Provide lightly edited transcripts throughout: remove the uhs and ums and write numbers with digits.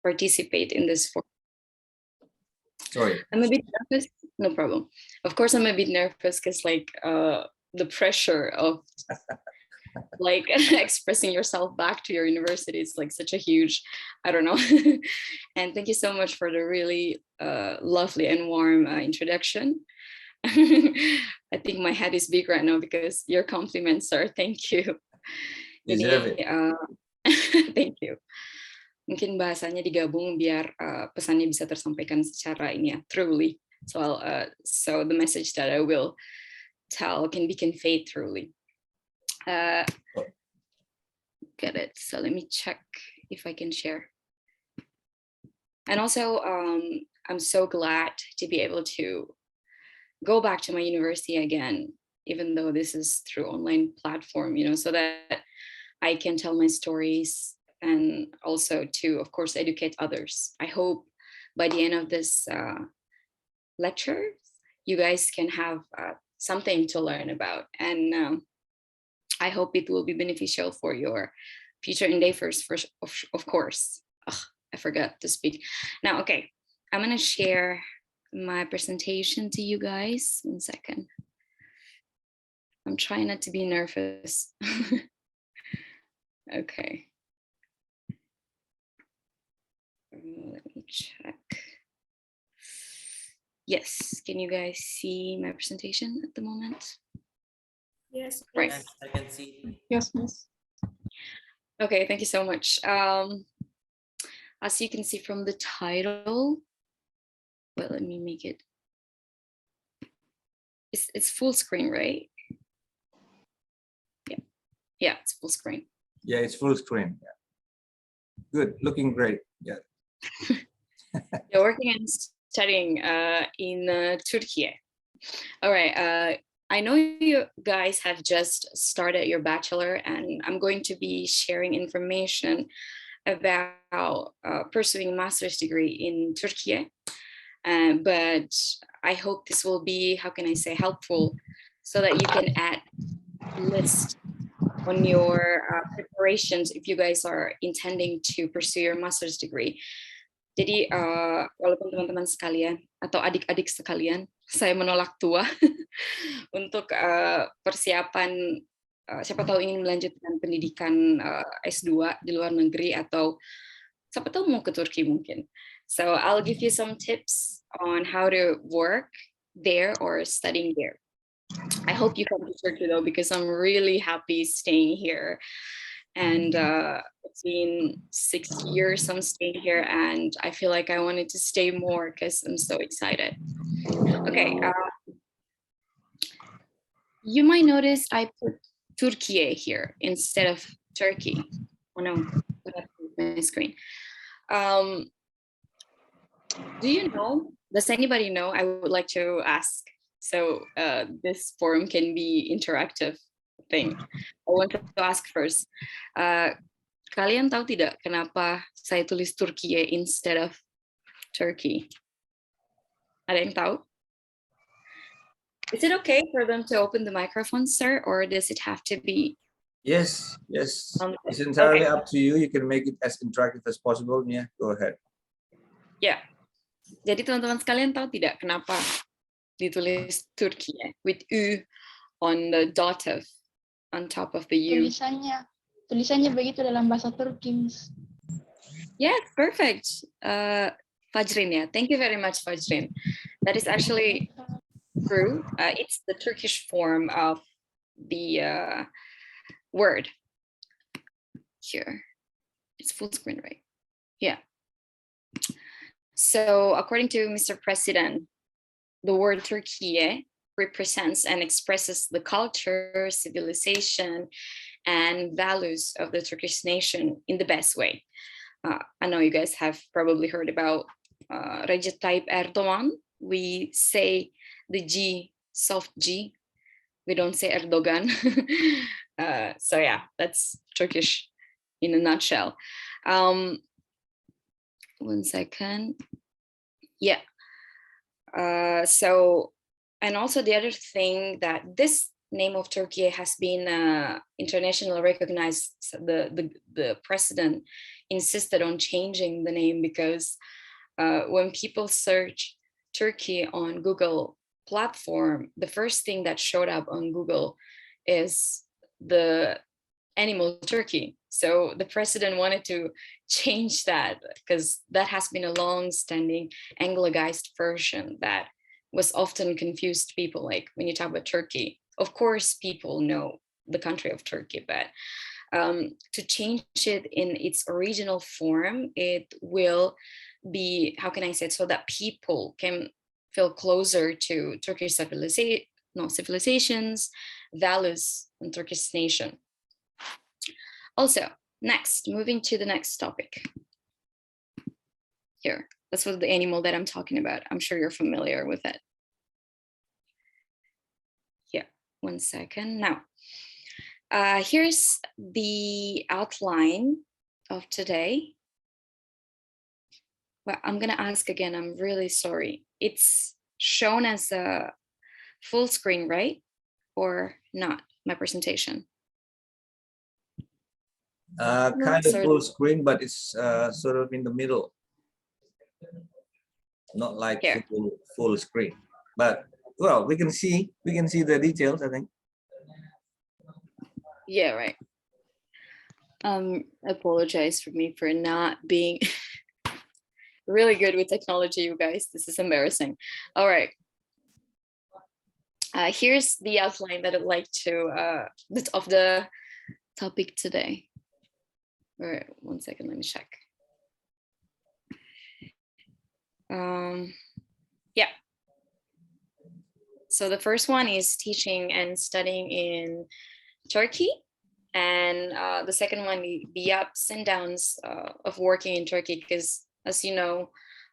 participate in this forum. Sorry. I'm a bit nervous. No problem. Of course, I'm a bit nervous because like the pressure of like expressing yourself back to your university is like such a huge, I don't know. And thank you so much for the really lovely and warm introduction. I think my head is big right now because your compliments, sir. Thank you. Deserve it. Thank you. Mungkin bahasanya digabung biar pesannya bisa tersampaikan secara ini ya, truly. So the message that I will tell can be conveyed truly. Get it. So let me check if I can share. And also, I'm so glad to be able to go back to my university again, even though this is through online platform, you know, so that I can tell my stories and also to, of course, educate others. I hope by the end of this lecture, you guys can have something to learn about. And I hope it will be beneficial for your future endeavors, of course. Ugh, I forgot to speak. Now, okay, I'm gonna share my presentation to you guys. 1 second. I'm trying not to be nervous. Okay. Let me check. Yes, can you guys see my presentation at the moment? Yes. Right. Yes, I can see. Yes, miss. Okay, thank you so much. As you can see from the title, well, let me make it. It's full screen, right? Yeah, it's full screen. Yeah, it's full screen. Yeah. Good, looking great. Yeah. You're working and studying in Turkiye. All right. I know you guys have just started your bachelor, and I'm going to be sharing information about pursuing a master's degree in Turkey. But I hope this will be, how can I say, helpful so that you can add list on your preparations if you guys are intending to pursue your master's degree. Jadi walaupun teman-teman sekalian atau adik-adik sekalian, saya menolak tua untuk persiapan siapa tahu ingin melanjutkan pendidikan S2 di luar negeri atau siapa tahu mau ke Turki mungkin. So I'll give you some tips on how to work there or studying there. I hope you come to Turkey though, because I'm really happy staying here. And it's been 6 years I'm staying here, and I feel like I wanted to stay more because I'm so excited. Okay. You might notice I put Turkiye here instead of Turkey. Oh no, my screen. Do you know, does anybody know? I would like to ask. So this forum can be interactive thing. I want to ask first. Kalian tahu tidak kenapa saya tulis Turkiye instead of Turkey? Ada yang tahu? Is it okay for them to open the microphone, sir, or does it have to be? Yes. It's entirely up to you. You can make it as interactive as possible. Yeah, go ahead. Yeah. Jadi teman-teman sekalian tahu tidak kenapa ditulis Turkiye with U on the dative on top of the U? Tulisannya begitu dalam bahasa Turki, Miss. Yes, perfect. Fajrin, yeah. Thank you very much, Fajrin. That is actually true. It's the Turkish form of the word. Here. It's full screen, right? Yeah. So according to Mr. President, the word Turkiye represents and expresses the culture, civilization, and values of the Turkish nation in the best way. I know you guys have probably heard about Recep Tayyip Erdogan. We say the G, soft G. We don't say Erdogan. So yeah, that's Turkish in a nutshell. 1 second. Yeah. So, and also the other thing that this name of Turkey has been internationally recognized, the president insisted on changing the name because when people search Turkey on Google platform, the first thing that showed up on Google is the animal turkey. So the president wanted to change that because that has been a long-standing Anglicized version that was often confused people. Like when you talk about Turkey, of course people know the country of Turkey, but to change it in its original form, it will be, how can I say it, so that people can feel closer to Turkish civilizations, values, and Turkish nation. Also, next, moving to the next topic. Here, that's what the animal that I'm talking about. I'm sure you're familiar with it. Yeah, 1 second. Now, here's the outline of today. Well, I'm gonna ask again, I'm really sorry. It's shown as a full screen, right? Or not, my presentation? Kind of full screen, but it's sort of in the middle. Not like full screen, but well, we can see the details, I think. Yeah, right. Apologize for me for not being really good with technology, you guys. This is embarrassing. All right. Here's the outline that I'd like to of the topic today. All right, 1 second, let me check. Yeah. So the first one is teaching and studying in Turkey. And the second one, the ups and downs of working in Turkey, because as you know,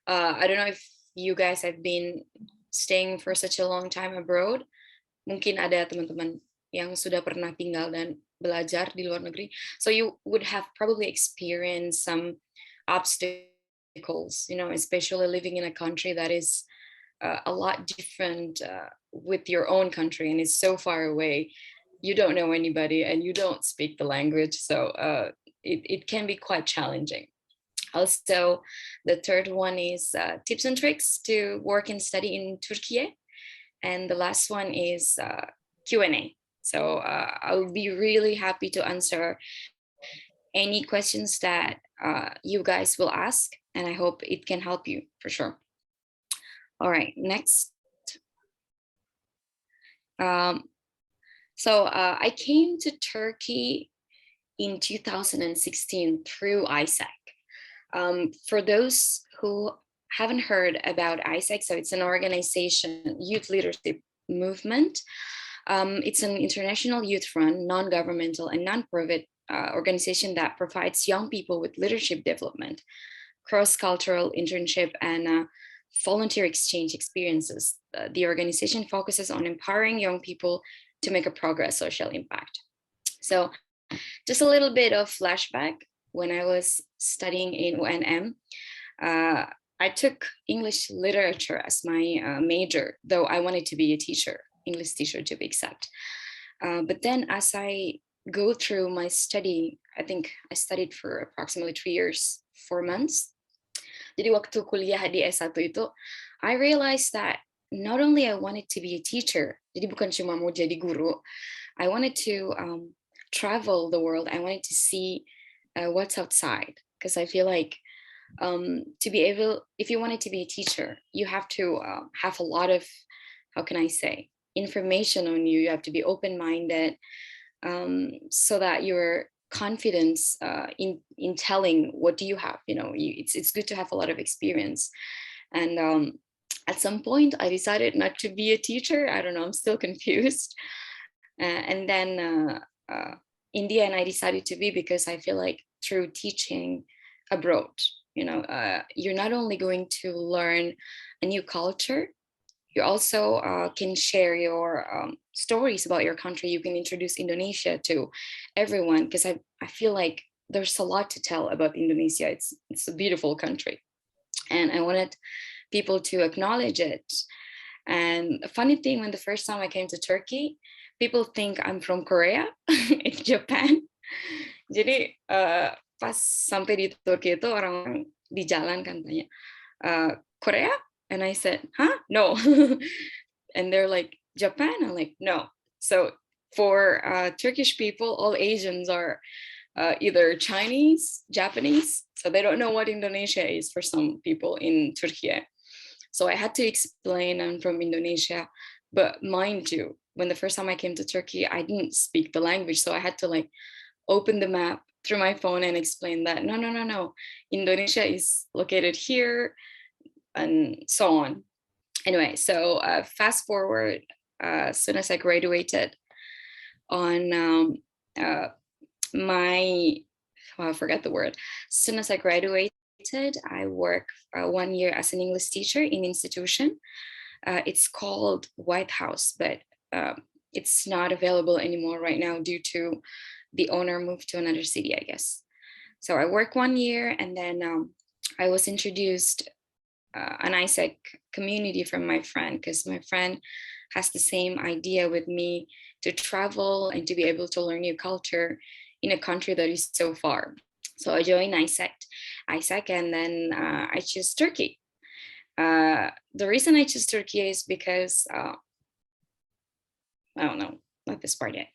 I don't know if you guys have been staying for such a long time abroad. Mungkin ada teman-teman yang sudah pernah tinggal dan belajar di luar negeri. So you would have probably experienced some obstacles, you know, especially living in a country that is a lot different with your own country and is so far away. You don't know anybody and you don't speak the language. So it can be quite challenging. Also, the third one is tips and tricks to work and study in Turkiye. And the last one is Q&A. So I'll be really happy to answer any questions that you guys will ask, and I hope it can help you for sure. All right, next. So I came to Turkey in 2016 through ISAC. For those who haven't heard about ISAC, so it's an organization, youth leadership movement. It's an international youth-run, non-governmental and non-profit organization that provides young people with leadership development, cross-cultural internship, and volunteer exchange experiences. The organization focuses on empowering young people to make a progress social impact. So just a little bit of flashback. When I was studying in UNM, I took English literature as my major, though I wanted to be a teacher, English teacher to be exact. But then as I go through my study, I think I studied for approximately 3 years, 4 months. Jadi waktu kuliah di S1 itu, I realized that not only I wanted to be a teacher, jadi bukan cuma mau jadi guru, I wanted to travel the world. I wanted to see what's outside, because I feel like to be able, if you wanted to be a teacher, you have to have a lot of, how can I say, information on you. You have to be open-minded so that your confidence in telling what do you have, you know, it's good to have a lot of experience. And at some point I decided not to be a teacher. I don't know, I'm still confused. And then in the end I decided to be, because I feel like through teaching abroad, you know, you're not only going to learn a new culture, you also can share your stories about your country. You can introduce Indonesia to everyone, because I feel like there's a lot to tell about Indonesia. It's a beautiful country, and I wanted people to acknowledge it. And a funny thing, when the first time I came to Turkey, people think I'm from Korea in Japan. Jadi pas sampai di Turki itu orang di jalan kan tanya, Korea? And I said, huh? No. And they're like, Japan? I'm like, no. So for Turkish people, all Asians are either Chinese, Japanese. So they don't know what Indonesia is for some people in Turkey. So I had to explain I'm from Indonesia. But mind you, when the first time I came to Turkey, I didn't speak the language. So I had to like open the map through my phone and explain that no. Indonesia is located here and so on. Anyway, so fast forward, as soon as I graduated on I forgot the word. As soon as I graduated, I worked 1 year as an English teacher in institution. It's called White House, but it's not available anymore right now due to the owner moved to another city, I guess. So I worked 1 year, and then I was introduced an ISEC community from my friend, because my friend has the same idea with me to travel and to be able to learn new culture in a country that is so far. So I joined ISEC, and then I chose Turkey. The reason I chose Turkey is because, I don't know, not this part yet.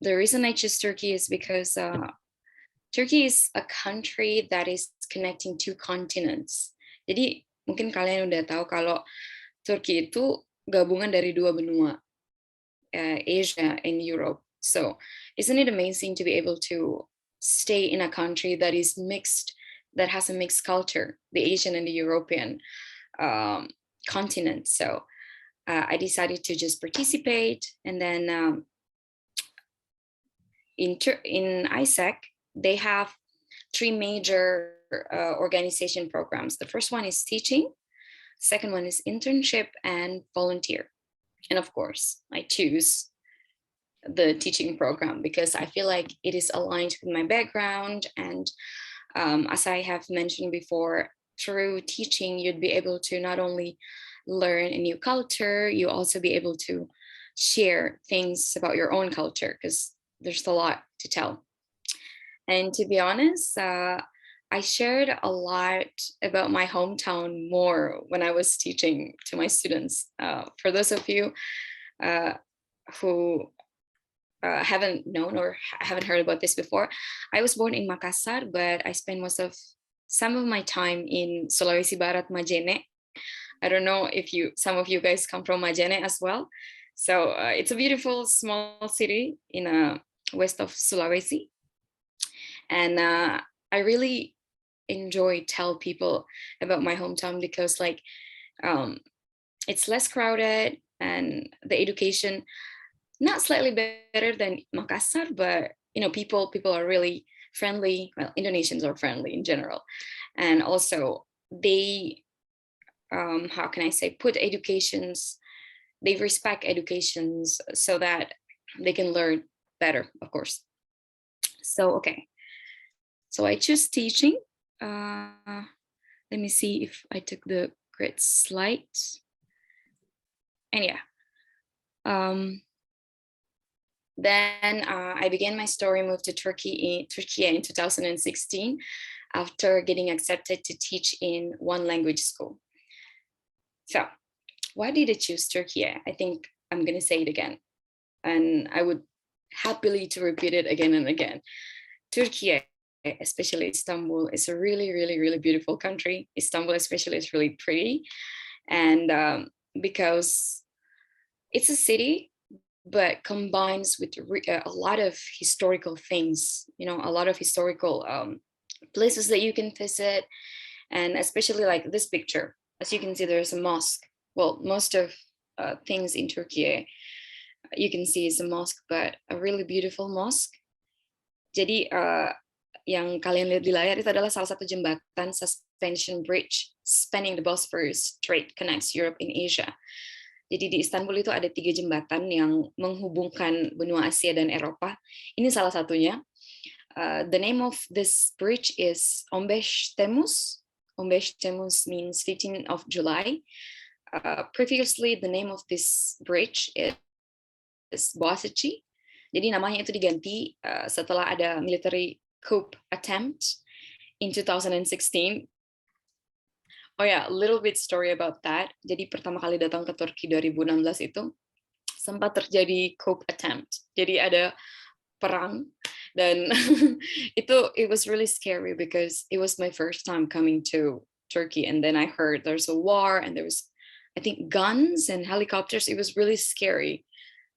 The reason I chose Turkey is because Turkey is a country that is connecting two continents. Jadi mungkin kalian udah tahu kalau Turki itu gabungan dari dua benua, Asia and Europe. So isn't it amazing to be able to stay in a country that is mixed, that has a mixed culture, the Asian and the European continent. So I decided to just participate, and then in ISEC, they have 3 major organization programs. The first one is teaching, second one is internship, and volunteer. And of course, I choose the teaching program because I feel like it is aligned with my background. And as I have mentioned before, through teaching, you'd be able to not only learn a new culture, you also be able to share things about your own culture, because there's a lot to tell. And to be honest, I shared a lot about my hometown more when I was teaching to my students. For those of you who haven't known or haven't heard about this before, I was born in Makassar, but I spent some of my time in Sulawesi Barat, Majene. I don't know if some of you guys come from Majene as well. So it's a beautiful small city in west of Sulawesi. And I really enjoy tell people about my hometown because it's less crowded, and the education not slightly better than Makassar, but people are really friendly. Well, Indonesians are friendly in general, and also they how can I say, they respect educations so that they can learn better, of course. So okay, so I choose teaching. Let me see if I took the great slides. And yeah, then I began my story, moved to Turkey in 2016 after getting accepted to teach in one language school. So why did I choose Turkey? I think I'm going to say it again, and I would happily to repeat it again and again. Turkey, especially Istanbul, is a really, really, really beautiful country. Istanbul especially is really pretty, and because it's a city but combines with a lot of historical things, a lot of historical places that you can visit. And especially like this picture, as you can see, there's a mosque. Well, most of things in Turkey you can see is a mosque, but a really beautiful mosque. Jadi yang kalian lihat di layar itu adalah salah satu jembatan suspension bridge spanning the Bosphorus Strait connects Europe and Asia. Jadi di Istanbul itu ada 3 jembatan yang menghubungkan benua Asia dan Eropa. Ini salah satunya. The name of this bridge is 15 Temmuz. 15 Temmuz means 15th of July. Previously, the name of this bridge is Boasici. Jadi namanya itu diganti setelah ada military coup attempt in 2016. Oh ya, little bit story about that. Jadi pertama kali datang ke Turki 2016 itu sempat terjadi coup attempt. Jadi ada perang dan it was really scary because it was my first time coming to Turkey, and then I heard there's a war and there was, I think, guns and helicopters. It was really scary.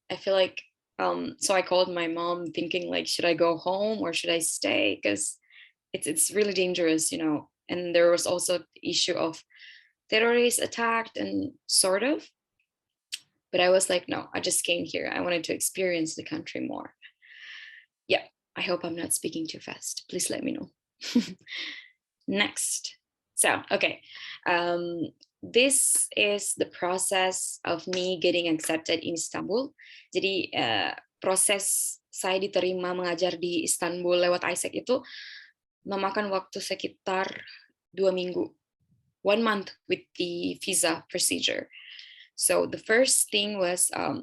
I feel like so I called my mom thinking like, should I go home or should I stay? Because it's really dangerous, you know. And there was also the issue of terrorists attacked and sort of. But I was like, no, I just came here. I wanted to experience the country more. Yeah, I hope I'm not speaking too fast. Please let me know. Next. So, okay. This is the process of me getting accepted in Istanbul. Jadi proses saya diterima mengajar di Istanbul lewat ISEC itu memakan waktu sekitar 2 minggu, 1 month with the visa procedure. So the first thing was I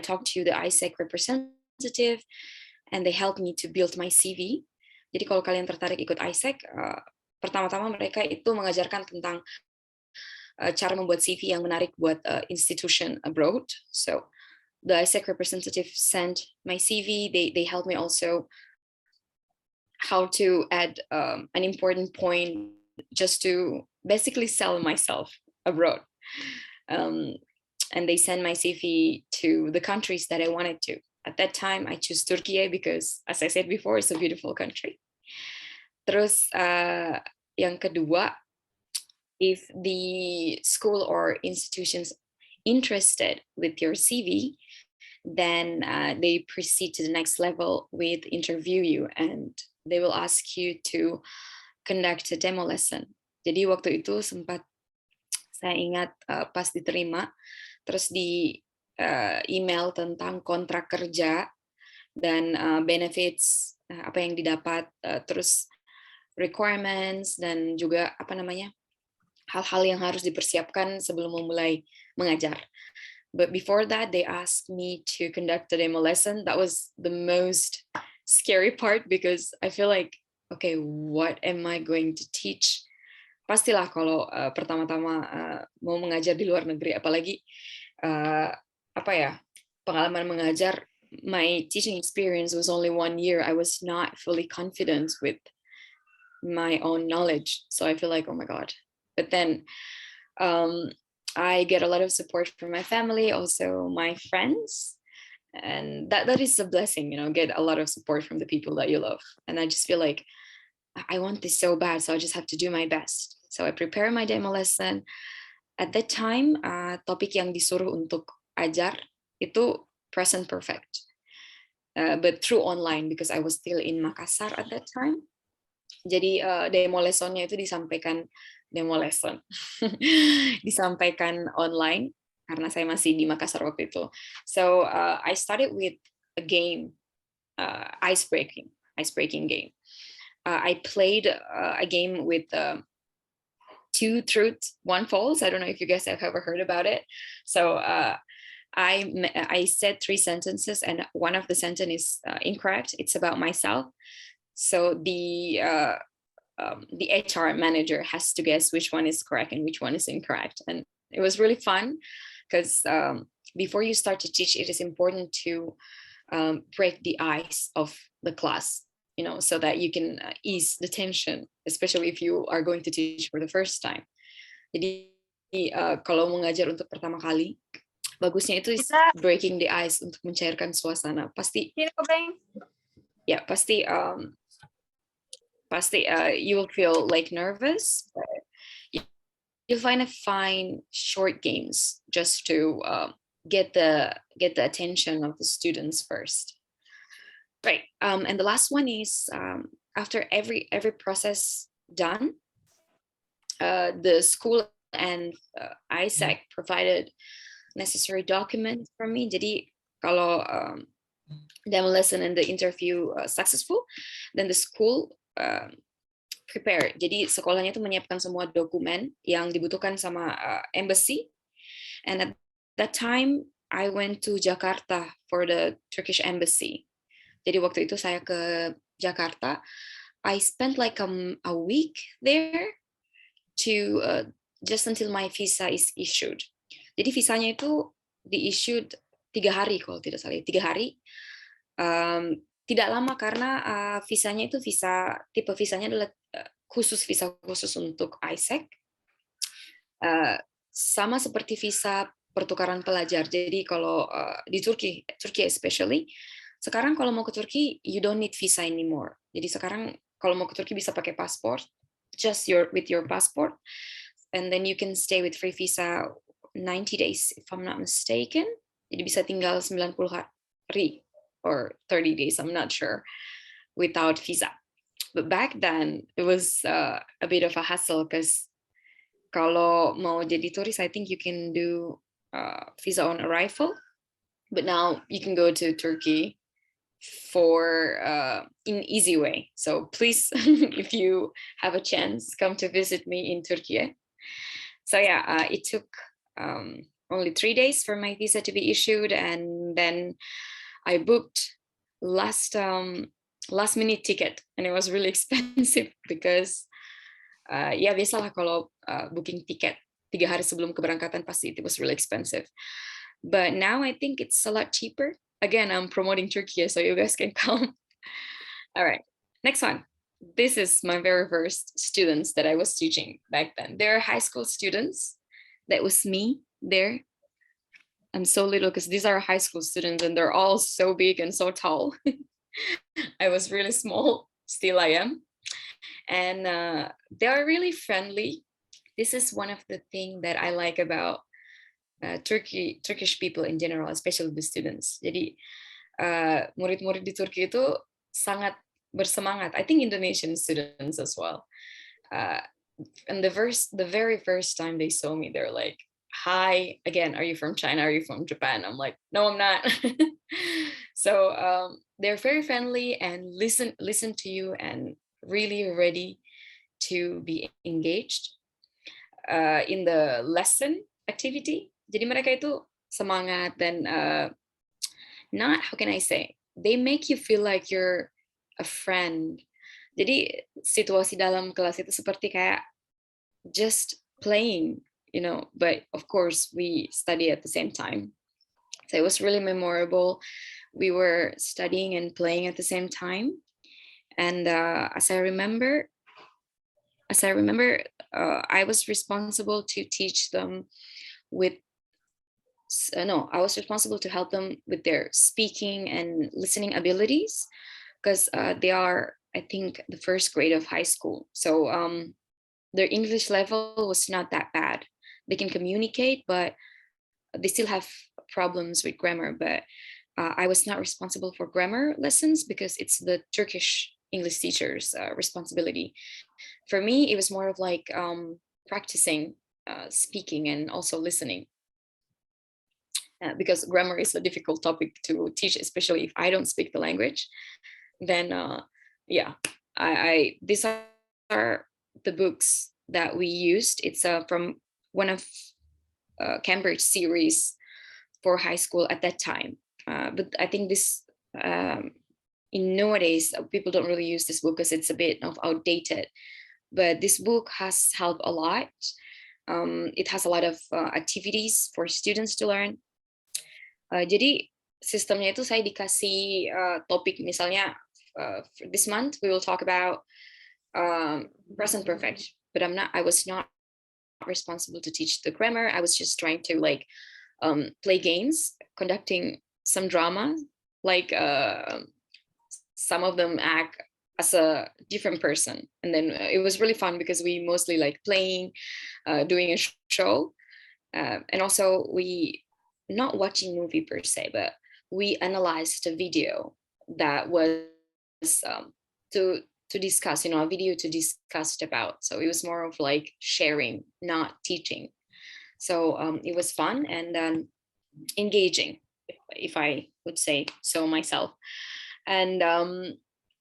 talked to the ISEC representative and they helped me to build my CV. Jadi kalau kalian tertarik ikut ISEC, pertama-tama mereka itu mengajarkan tentang cara membuat CV yang menarik buat institution abroad. So the ISEC representative sent my CV. They helped me also how to add an important point just to basically sell myself abroad. And they sent my CV to the countries that I wanted to. At that time, I chose Turkiye because, as I said before, it's a beautiful country. Terus yang kedua, if the school or institutions interested with your CV, then they proceed to the next level with interview you and they will ask you to conduct a demo lesson. Jadi waktu itu sempat saya ingat pas diterima, terus di email tentang kontrak kerja dan benefits apa yang didapat, terus requirements dan juga apa namanya hal-hal yang harus dipersiapkan sebelum memulai mengajar. But before that, they asked me to conduct a demo lesson. That was the most scary part because I feel like, okay, what am I going to teach? Pastilah kalau pertama-tama mau mengajar di luar negeri, apalagi apa ya, pengalaman mengajar, my teaching experience was only 1 year. I was not fully confident with my own knowledge. So I feel like, oh my God. But then I get a lot of support from my family, also my friends. And that is a blessing, you know, get a lot of support from the people that you love. And I just feel like I want this so bad, so I just have to do my best. So I prepare my demo lesson. At that time, topik yang disuruh untuk ajar itu present perfect. But through online because I was still in Makassar at that time. Jadi demo lessonnya itu disampaikan disampaikan online karena saya masih di Makassar waktu itu. So I started with a game, ice breaking game. I played a game with 2 truths, 1 false. I don't know if you guys have ever heard about it. So I said 3 sentences and one of the sentence is incorrect. It's about myself. So the HR manager has to guess which one is correct and which one is incorrect. And it was really fun because before you start to teach, it is important to break the ice of the class, you know, so that you can ease the tension, especially if you are going to teach for the first time. Jadi kalau mengajar untuk pertama kali, bagusnya itu is breaking the ice untuk mencairkan suasana. Pasti you will feel like nervous, but you'll find short games just to get the attention of the students first. Right. And the last one is after every process done, the school and ISEC provided necessary documents for me. Jadi kalau demo lesson and the interview successful, then the school prepare. Jadi sekolahnya itu menyiapkan semua dokumen yang dibutuhkan sama embassy And at that time, I went to Jakarta for the Turkish embassy. Jadi waktu itu saya ke Jakarta. I spent like a week there to just until my visa is issued. Jadi visanya itu di-issued 3 hari kalau tidak salah, 3 hari. Tidak lama karena visanya itu tipe visanya adalah visa khusus untuk ISEC. Sama seperti visa pertukaran pelajar. Jadi kalau di Turki especially, sekarang kalau mau ke Turki, you don't need visa anymore. Jadi sekarang kalau mau ke Turki bisa pakai paspor, just with your passport, and then you can stay with free visa 90 days if I'm not mistaken. Jadi bisa tinggal 90 hari or 30 days, I'm not sure, without visa. But back then it was a bit of a hassle because kalau mau jadi turis, I think you can do visa on arrival, but now you can go to Turkey for in easy way. So please, if you have a chance, come to visit me in Turkey. So yeah, it took only 3 days for my visa to be issued, and then I booked last minute ticket, and it was really expensive because ya biasalah kalau booking tiket 3 hari sebelum keberangkatan pasti it was really expensive. But now I think it's a lot cheaper. Again, I'm promoting Turkey, so you guys can come. All right, next one. This is my very first students that I was teaching back then. They're high school students. That was me there. I'm so little because these are high school students and they're all so big and so tall. I was really small, still I am. And they are really friendly. This is one of the things that I like about Turkish people in general, especially the students. Jadi murid-murid di Turki itu sangat bersemangat. I think Indonesian students as well. And the very first time they saw me, they're like, "Hi, again, are you from China? Are you from Japan?" I'm like, "No, I'm not." So they're very friendly and listen to you and really ready to be engaged in the lesson activity. Jadi mereka itu semangat dan not, how can I say, they make you feel like you're a friend. Jadi situasi dalam kelas itu seperti kayak just playing, you know, but of course we study at the same time. So it was really memorable. We were studying and playing at the same time. And as I remember, I was responsible to teach them I was responsible to help them with their speaking and listening abilities because they are, I think, the first grade of high school. So their English level was not that bad. They can communicate, but they still have problems with grammar. But I was not responsible for grammar lessons because it's the Turkish English teacher's responsibility. For me, it was more of like practicing speaking and also listening. Because grammar is a difficult topic to teach, especially if I don't speak the language. Then yeah, these are the books that we used. It's from one of Cambridge series for high school at that time. But I think this in nowadays people don't really use this book because it's a bit of outdated. But this book has helped a lot. It has a lot of activities for students to learn. Jadi sistemnya itu saya dikasih topik, misalnya this month we will talk about present perfect, but I was not responsible to teach the grammar. I was just trying to like play games, conducting some drama, like some of them act as a different person, and then it was really fun because we mostly like playing, doing a show, and also we not watching movie per se, but we analyzed a video that was to discuss, you know, a video to discuss about. So it was more of like sharing, not teaching. So it was fun and engaging, if I would say so myself. And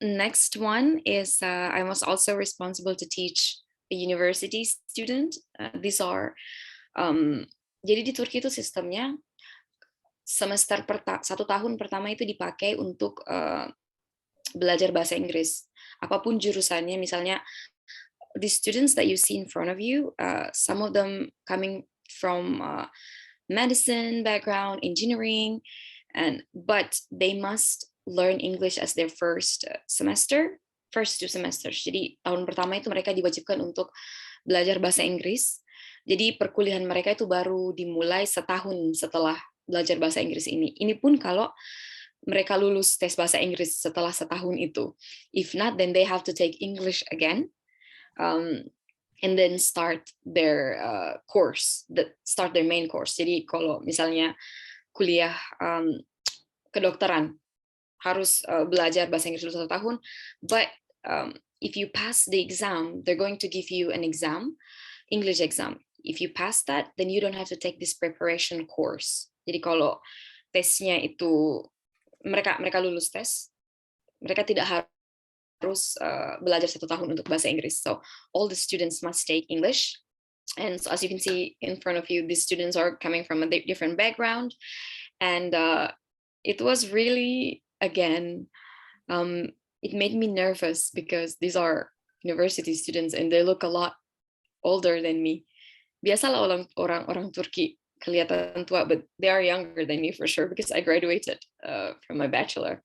next one is I was also responsible to teach a university student. These are Jadi di Turki itu sistemnya semester 1 tahun pertama itu dipakai untuk belajar bahasa Inggris. Apapun jurusannya, misalnya the students that you see in front of you, some of them coming from medicine background, engineering, but they must learn English as their first 2 semesters. Jadi tahun pertama itu mereka diwajibkan untuk belajar bahasa Inggris. Jadi perkuliahan mereka itu baru dimulai setahun setelah belajar bahasa Inggris ini. Ini pun kalau mereka lulus tes bahasa Inggris setelah setahun itu. If not, then they have to take English again, and then start their start their main course. Jadi kalau misalnya kuliah kedokteran harus belajar bahasa Inggris dulu 1 tahun, but if you pass the exam, they're going to give you an exam, English exam. If you pass that, then you don't have to take this preparation course. Jadi kalau tesnya itu mereka lulus tes, mereka tidak harus belajar 1 tahun untuk bahasa Inggris. So all the students must take English. And so as you can see in front of you, these students are coming from a different background. And it was really, again, it made me nervous because these are university students and they look a lot older than me. Biasalah orang Turki kelihatan tua, but they are younger than me for sure because I graduated from my bachelor,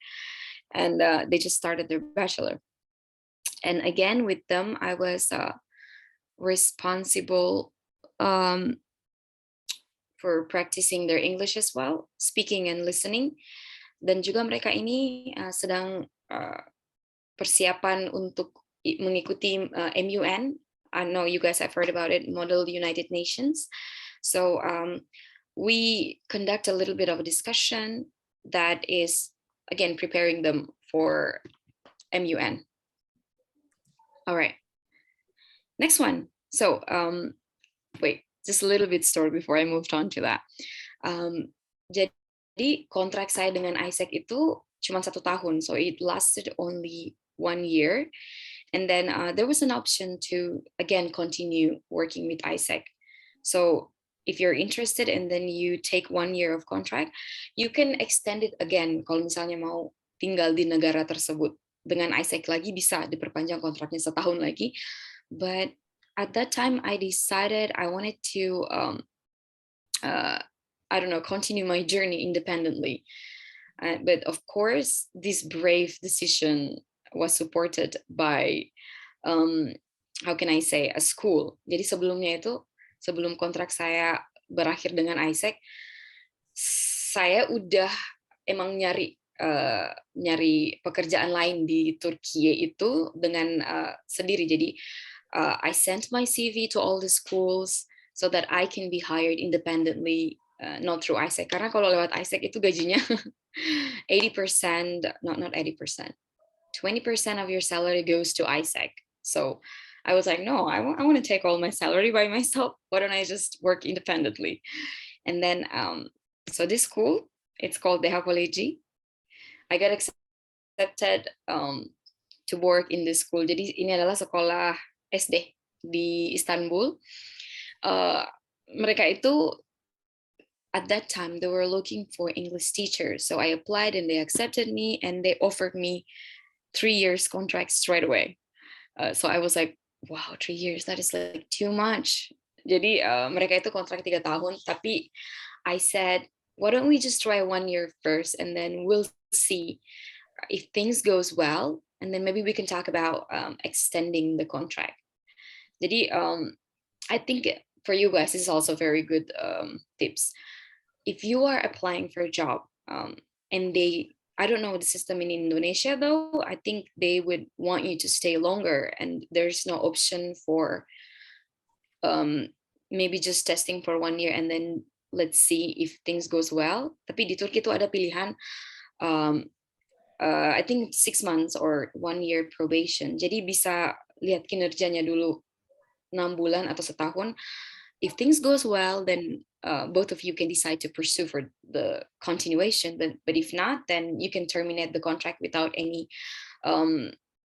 and they just started their bachelor. And again, with them, I was responsible for practicing their English as well, speaking and listening. Dan juga mereka ini sedang persiapan untuk mengikuti MUN. I know you guys have heard about it, Model United Nations. So we conduct a little bit of a discussion that is, again, preparing them for MUN. All right, next one. So wait, just a little bit story before I moved on to that. Jadi kontrak saya dengan Isaac itu cuma 1 tahun, so it lasted only 1 year. And then there was an option to, again, continue working with Isaac. So if you're interested and then you take 1 year of contract, you can extend it again. Kalau misalnya mau tinggal di negara tersebut dengan Isaac lagi, bisa diperpanjang kontraknya 1 tahun lagi. But at that time, I decided I wanted to, continue my journey independently. But of course, this brave decision was supported by how can I say, a school. Jadi sebelumnya itu, sebelum kontrak saya berakhir dengan Isaac, saya udah emang nyari pekerjaan lain di Turkiye itu dengan sendiri. Jadi I sent my CV to all the schools so that I can be hired independently, not through Isaac. Karena kalau lewat Isaac itu gajinya 80%, not 80%. 20% of your salary goes to Isaac. So I was like, no, I want to take all my salary by myself. Why don't I just work independently? And then, so this school, it's called Deha College. I got accepted to work in this school. Jadi ini adalah sekolah SD di Istanbul. Mereka itu, at that time, they were looking for English teachers. So I applied and they accepted me and they offered me 3 years contract straight away. So I was like, wow, 3 years, that is like too much. Jadi mereka itu kontrak 3 tahun, tapi I said, why don't we just try 1 year first and then we'll see if things goes well and then maybe we can talk about extending the contract. Jadi I think for you guys, this is also very good tips. If you are applying for a job and I don't know the system in Indonesia though, I think they would want you to stay longer and there's no option for maybe just testing for 1 year and then let's see if things goes well. Tapi di Turki itu ada pilihan, I think 6 months or 1 year probation. Jadi bisa lihat kinerjanya dulu 6 bulan atau setahun. If things goes well, then both of you can decide to pursue for the continuation. But if not, then you can terminate the contract without any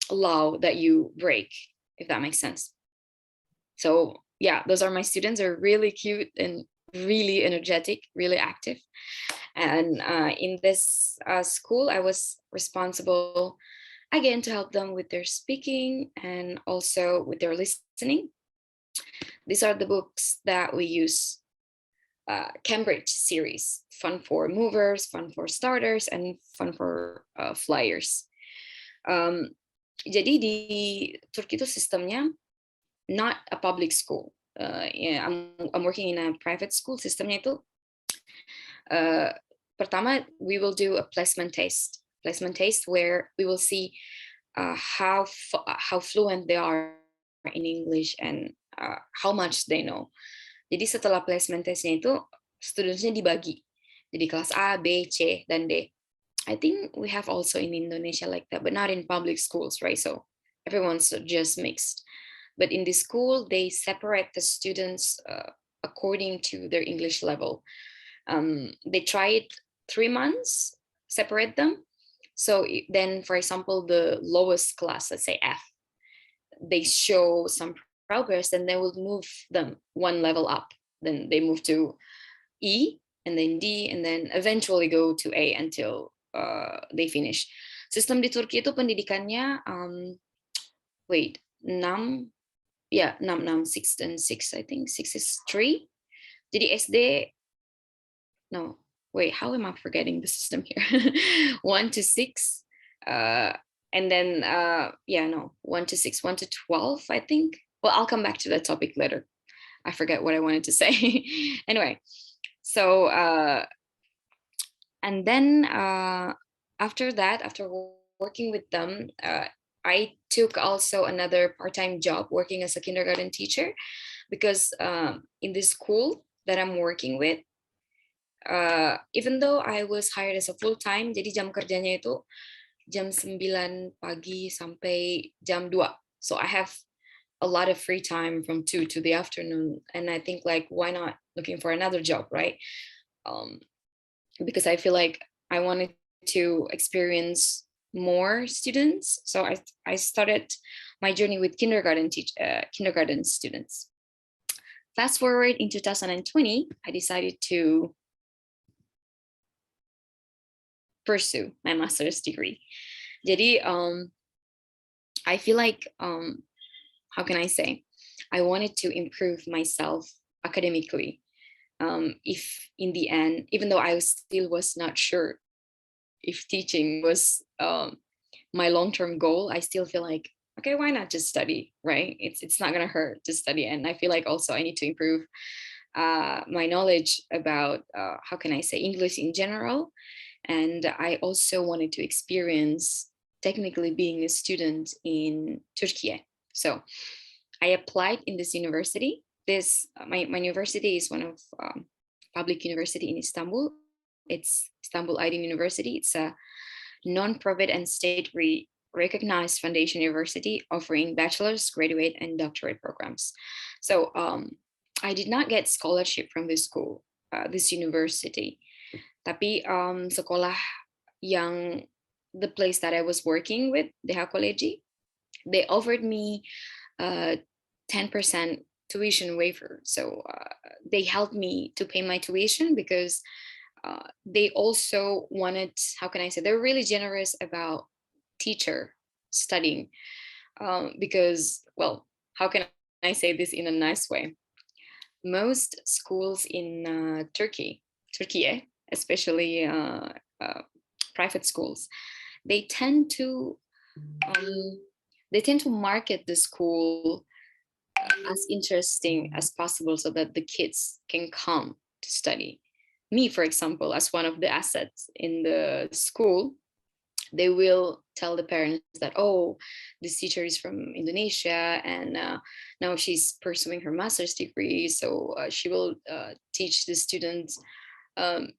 law that you break, if that makes sense. So yeah, those are my students. They're really cute and really energetic, really active. And in this school, I was responsible again to help them with their speaking and also with their listening. These are the books that we use. Cambridge series, fun for movers, fun for starters, and fun for flyers. Jadi di Turki itu sistemnya not a public school. Yeah, I'm working in a private school. Sistemnya itu pertama we will do a placement test where we will see how fluent they are in English and how much they know. Jadi setelah placement testnya itu studentsnya dibagi. Jadi kelas A, B, C, dan D. I think we have also in Indonesia like that, but not in public schools, right? So everyone's just mixed. But in this school, they separate the students according to their English level. They try it 3 months, separate them. So then, for example, the lowest class, let's say F, they show some progress, then they will move them one level up. Then they move to E, and then D, and then eventually go to A until they finish. Sistem di Turki itu pendidikannya, 6, 6 and 6, I think 6 is 3. Jadi SD, no, wait, how am I forgetting the system here? 1 to 6, and then 1 to 6, 1 to 12, I think. Well, I'll come back to that topic later. I forget what I wanted to say. Anyway, so and then after that, after working with them, I took also another part-time job working as a kindergarten teacher, because in this school that I'm working with, even though I was hired as a full-time, jadi jam kerjanya itu jam 9 pagi sampai jam 2. So I have a lot of free time from 2 to the afternoon. And I think, like, why not looking for another job, right? Because I feel like I wanted to experience more students. So I started my journey with kindergarten students. Fast forward in 2020, I decided to pursue my master's degree. Jadi I feel like how can I say, I wanted to improve myself academically. If in the end, even though I still was not sure if teaching was my long-term goal, I still feel like, okay, why not just study, right? It's not gonna hurt to study. And I feel like also I need to improve my knowledge about how can I say, English in general. And I also wanted to experience technically being a student in Turkiye. So I applied in this university. My university is one of public university in Istanbul. It's Istanbul Aydın University. It's a non-profit and state recognized foundation university offering bachelor's, graduate, and doctorate programs. So I did not get scholarship from this school, this university. Tapi sekolah yang the place that I was working with, DH Collegi, they offered me 10% tuition waiver. So they helped me to pay my tuition because they also wanted, how can I say, they're really generous about teacher studying because, well, how can I say this in a nice way? Most schools in Turkiye, especially private schools, they tend to market the school as interesting as possible so that the kids can come to study. Me, for example, as one of the assets in the school, they will tell the parents that, oh, this teacher is from Indonesia and now she's pursuing her master's degree, so she will teach the students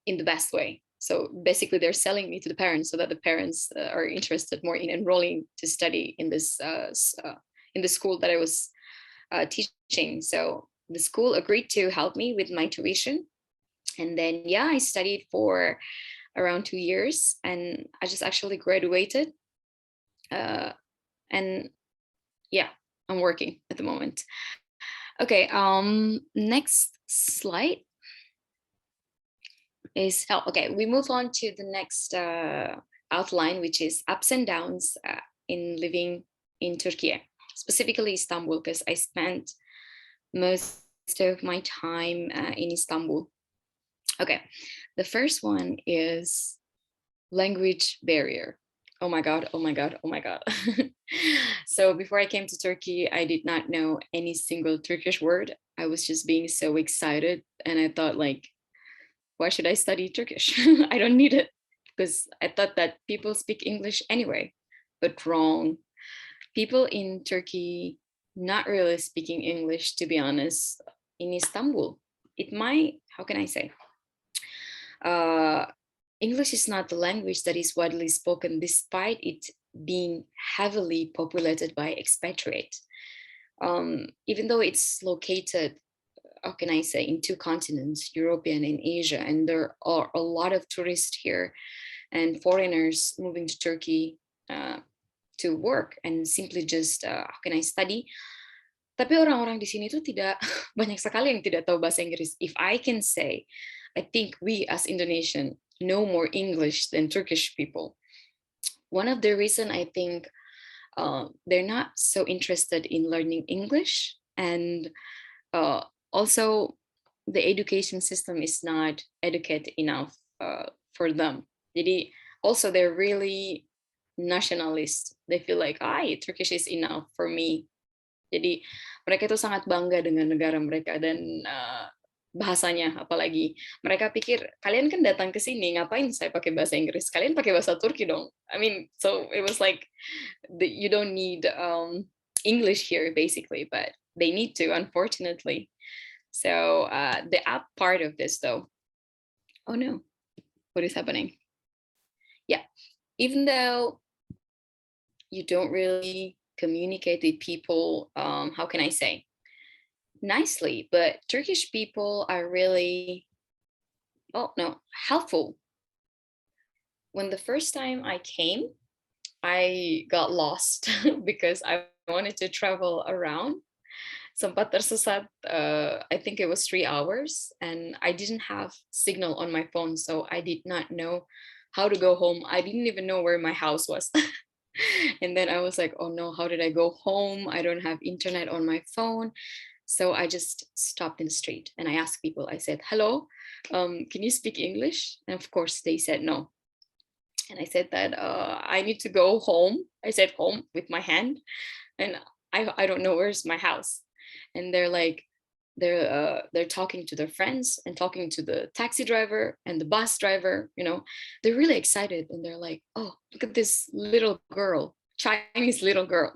in the best way. So basically they're selling me to the parents so that the parents are interested more in enrolling to study in this in the school that I was teaching. So the school agreed to help me with my tuition. And then, yeah, I studied for around 2 years and I just actually graduated. And yeah, I'm working at the moment. Okay, next slide. is hell. Okay, we move on to the next outline, which is ups and downs in living in Turkey, specifically Istanbul, because I spent most of my time in Istanbul. Okay, the first one is language barrier. Oh my God, oh my God, oh my God. So before I came to Turkey, I did not know any single Turkish word. I was just being so excited, and I thought, like, why should I study Turkish? I don't need it, because I thought that people speak English anyway, but wrong. People in Turkey not really speaking English, to be honest. In Istanbul, it might, how can I say? English is not the language that is widely spoken, despite it being heavily populated by expatriates. Even though it's located, how can I say, in two continents, European and Asia, and there are a lot of tourists here and foreigners moving to Turkey to work and simply just, how can I study. Tapi orang-orang di sini tuh tidak banyak sekali yang tidak tahu bahasa Inggris. If I can say, I think we as Indonesian know more English than Turkish people. One of the reason I think they're not so interested in learning English, and also the education system is not educated enough for them. Jadi also they're really nationalist. They feel like, Turkish is enough for me. Jadi mereka itu sangat bangga dengan negara mereka dan bahasanya, apalagi mereka pikir, kalian kan datang ke sini, ngapain saya pakai bahasa Inggris, kalian pakai bahasa Turki dong. I mean, so it was like you don't need English here basically, but they need to, unfortunately. So the up part of this though, oh no, what is happening? Yeah, even though you don't really communicate with people, how can I say, nicely, but Turkish people are really, oh no, helpful. When the first time I came, I got lost because I wanted to travel around. Sempat tersesat, I think it was 3 hours, and I didn't have signal on my phone, so I did not know how to go home. I didn't even know where my house was. And then I was like, oh no, how did I go home? I don't have internet on my phone. So I just stopped in the street and I asked people, I said, hello, can you speak English? And of course they said no. And I said that I need to go home. I said home with my hand, and I don't know where's my house. And they're like, they're talking to their friends and talking to the taxi driver and the bus driver, they're really excited, and they're like, oh, look at this little girl, Chinese little girl.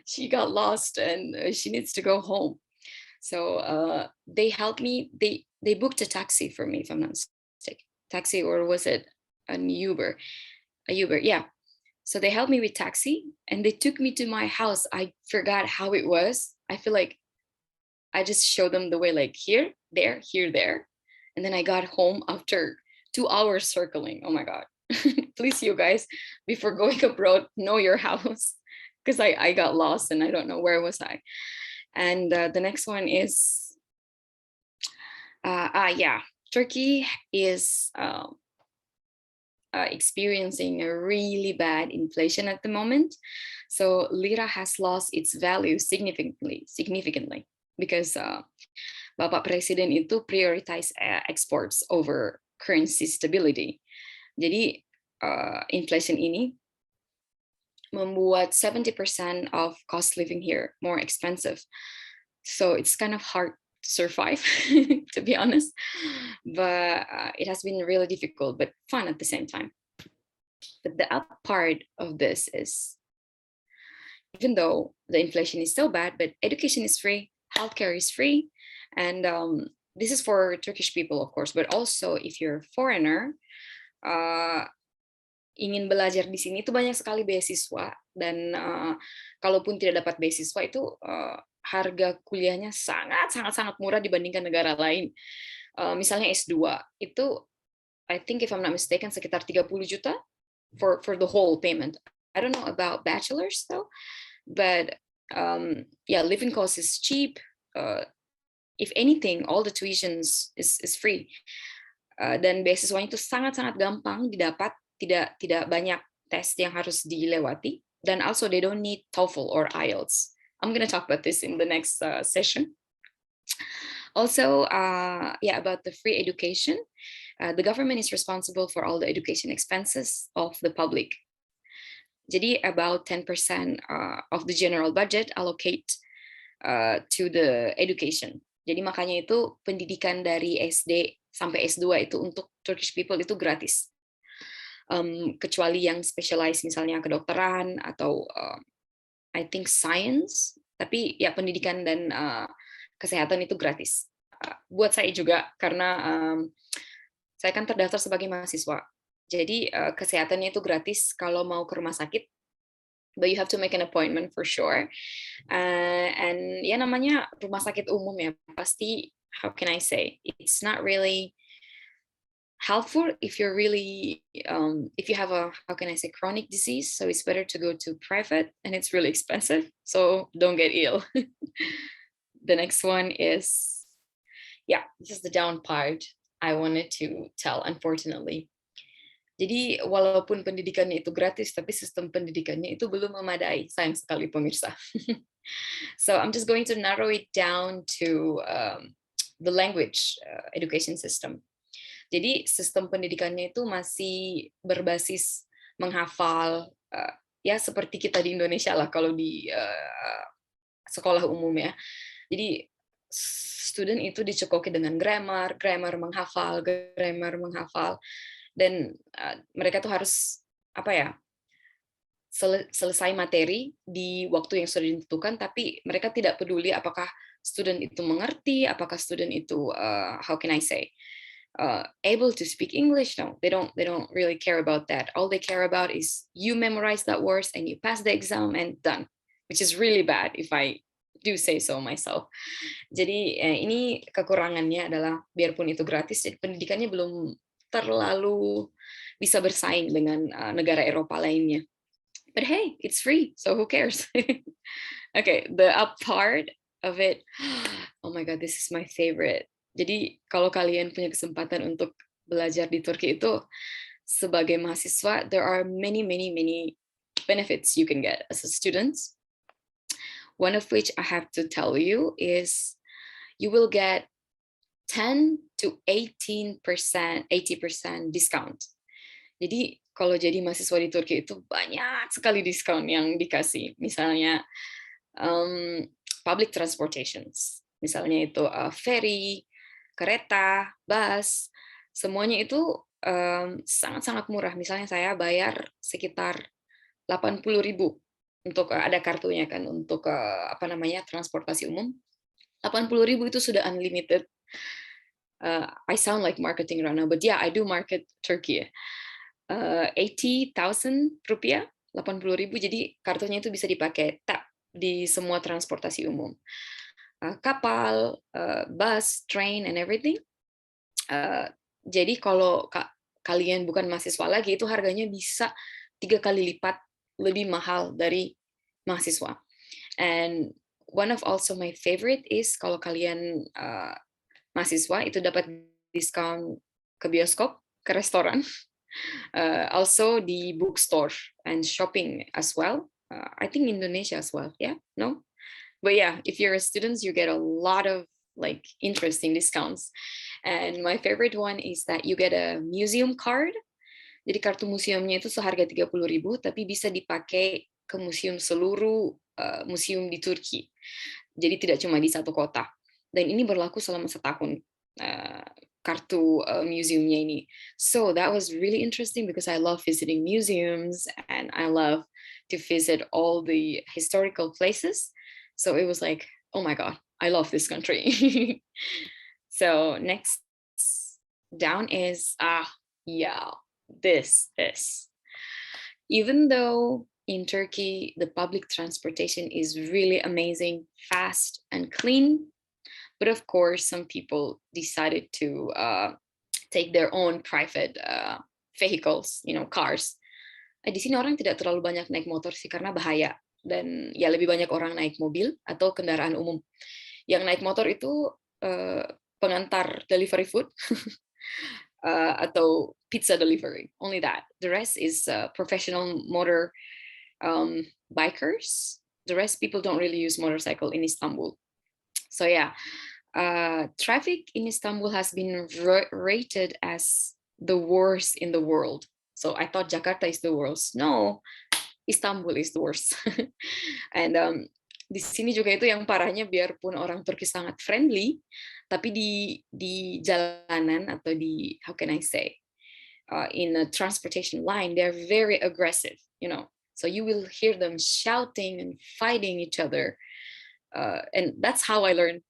She got lost and she needs to go home. So they helped me. They booked a taxi for me, if I'm not mistaken. Taxi, or was it an Uber? A Uber, yeah. So they helped me with taxi and they took me to my house. I forgot how it was. I feel like I just showed them the way, like here, there, here, there. And then I got home after 2 hours circling. Oh my God. Please, you guys, before going abroad, know your house, because I got lost and I don't know where was I. And the next one is, yeah, Turkey is experiencing a really bad inflation at the moment. So lira has lost its value significantly, because Bapak Presiden itu prioritize exports over currency stability. Jadi inflation ini membuat 70% of cost living here more expensive. So it's kind of hard to survive, to be honest. But it has been really difficult, but fun at the same time. But the up part of this is, even though the inflation is so bad, but education is free, healthcare is free, and this is for Turkish people, of course, but also if you're a foreigner, ingin belajar di sini itu banyak sekali beasiswa, dan kalaupun tidak dapat beasiswa itu harga kuliahnya sangat murah dibandingkan negara lain. Misalnya S2 itu, I think if I'm not mistaken, sekitar 30 juta for the whole payment. I don't know about bachelors though, but yeah, living cost is cheap. If anything, all the tuitions is free. dan beasiswanya itu sangat-sangat gampang didapat, tidak banyak tes yang harus dilewati, dan also they don't need TOEFL or IELTS. I'm gonna talk about this in the next session. Also, about the free education, the government is responsible for all the education expenses of the public. Jadi about 10% of the general budget allocate to the education. Jadi makanya itu pendidikan dari SD sampai S2 itu untuk Turkish people itu gratis. Kecuali yang specialize misalnya kedokteran atau I think science, tapi ya pendidikan dan kesehatan itu gratis. Buat saya juga karena saya kan terdaftar sebagai mahasiswa. Jadi kesehatannya itu gratis kalau mau ke rumah sakit, but you have to make an appointment for sure. And ya namanya rumah sakit umum ya, pasti how can I say, it's not really helpful if you're really if you have a, how can I say, chronic disease. So it's better to go to private, and it's really expensive, so don't get ill. The next one is, this is the down part I wanted to tell, unfortunately. Jadi walaupun pendidikannya itu gratis, tapi sistem pendidikannya itu belum memadai, sayang sekali pemirsa. So I'm just going to narrow it down to the language education system. Jadi sistem pendidikannya itu masih berbasis menghafal, ya seperti kita di Indonesia lah kalau di sekolah umum ya. Jadi student itu dicekoki dengan grammar menghafal, dan mereka tuh harus selesai materi di waktu yang sudah ditentukan, tapi mereka tidak peduli apakah student itu mengerti, apakah student itu how can I say, able to speak English. No, they don't really care about that. All they care about is you memorize that words and you pass the exam and done, which is really bad if I do say so myself. Jadi ini kekurangannya adalah biarpun itu gratis, jadi pendidikannya belum terlalu bisa bersaing dengan negara Eropa lainnya. But hey, it's free, so who cares? Okay, the up part of it, oh my god, this is my favorite. Jadi kalau kalian punya kesempatan untuk belajar di Turki itu sebagai mahasiswa, there are many benefits you can get as a student. One of which I have to tell you is you will get 10 to 18%, 80% discount. Jadi kalau jadi mahasiswa di Turki itu banyak sekali diskon yang dikasih. Misalnya public transportations, misalnya itu ferry, kereta, bus, semuanya itu sangat-sangat murah. Misalnya saya bayar sekitar 80.000 untuk ada kartunya kan, untuk transportasi umum. 80.000 itu sudah unlimited. I sound like marketing right now, but yeah, I do market Turkiye. 80,000 rupiah, 80.000, jadi kartunya itu bisa dipakai tap di semua transportasi umum. Kapal, bus, train, and everything. Jadi kalau kalian bukan mahasiswa lagi, itu harganya bisa 3 kali lipat lebih mahal dari mahasiswa. And one of also my favorite is kalau kalian mahasiswa itu dapat diskon ke bioskop, ke restoran, also di bookstore and shopping as well. I think Indonesia as well, yeah, no? But yeah, if you're a student, you get a lot of like interesting discounts. And my favorite one is that you get a museum card. Jadi kartu museumnya itu seharga 30.000, tapi bisa dipakai ke museum seluruh museum di Turki. Jadi tidak cuma di satu kota. Dan ini berlaku selama setahun kartu museumnya ini. So that was really interesting because I love visiting museums and I love to visit all the historical places. So it was like, oh my god, I love this country. So next down is this. Even though in Turkey the public transportation is really amazing, fast and clean, but of course some people decided to take their own private vehicles, cars. Di sini orang tidak terlalu banyak naik motor sih karena bahaya, dan ya lebih banyak orang naik mobil atau kendaraan umum. Yang naik motor itu pengantar delivery food. atau pizza delivery. Only that. The rest is professional motor bikers. The rest people don't really use motorcycle in Istanbul. So yeah, traffic in Istanbul has been rated as the worst in the world. So I thought Jakarta is the worst. No, Istanbul is the worst. And di sini juga itu yang parahnya, biarpun orang Turki sangat friendly, tapi di jalanan atau di, how can I say, in a transportation line, they're very aggressive, you know. So you will hear them shouting and fighting each other. And that's how I learned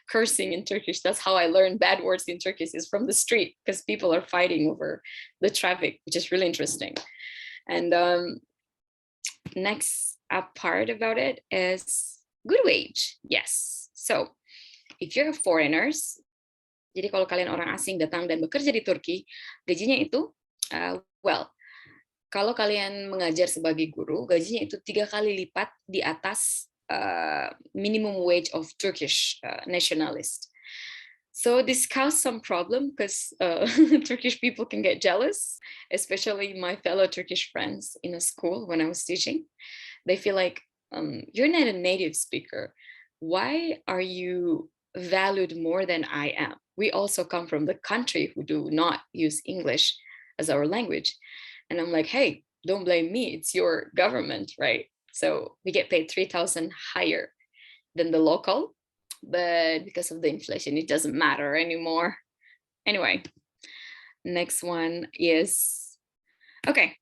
cursing in Turkish. That's how I learned bad words in Turkish, is from the street, because people are fighting over the traffic, which is really interesting. And next part about it is good wage. Yes. So if you're foreigners, jadi kalau kalian orang asing datang dan bekerja di Turki, gajinya itu, well, kalau kalian mengajar sebagai guru, gajinya itu 3 kali lipat di atas minimum wage of Turkish nationalist. So this caused some problem because Turkish people can get jealous, especially my fellow Turkish friends in a school when I was teaching. They feel like, you're not a native speaker. Why are you valued more than I am? We also come from the country who do not use English as our language. And I'm like, hey, don't blame me. It's your government, right? So we get paid 3,000 higher than the local, but because of the inflation, it doesn't matter anymore. Anyway, next one is, okay.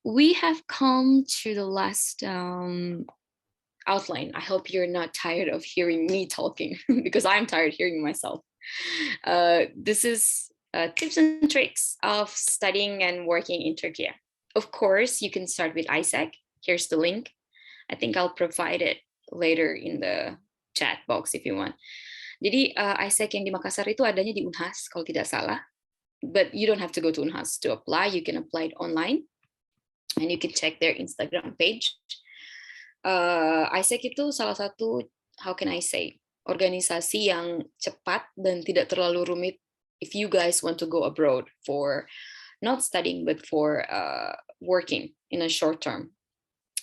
We have come to the last outline. I hope you're not tired of hearing me talking because I'm tired hearing myself. This is tips and tricks of studying and working in Turkey. Of course, you can start with Isaac. Here's the link. I think I'll provide it later in the chat box if you want. Jadi Isaac yang di Makassar itu adanya di Unhas kalau tidak salah. But you don't have to go to Unhas to apply. You can apply it online. And you can check their Instagram page. Isaac itu salah satu, how can I say, organisasi yang cepat dan tidak terlalu rumit if you guys want to go abroad for not studying but for working in a short term.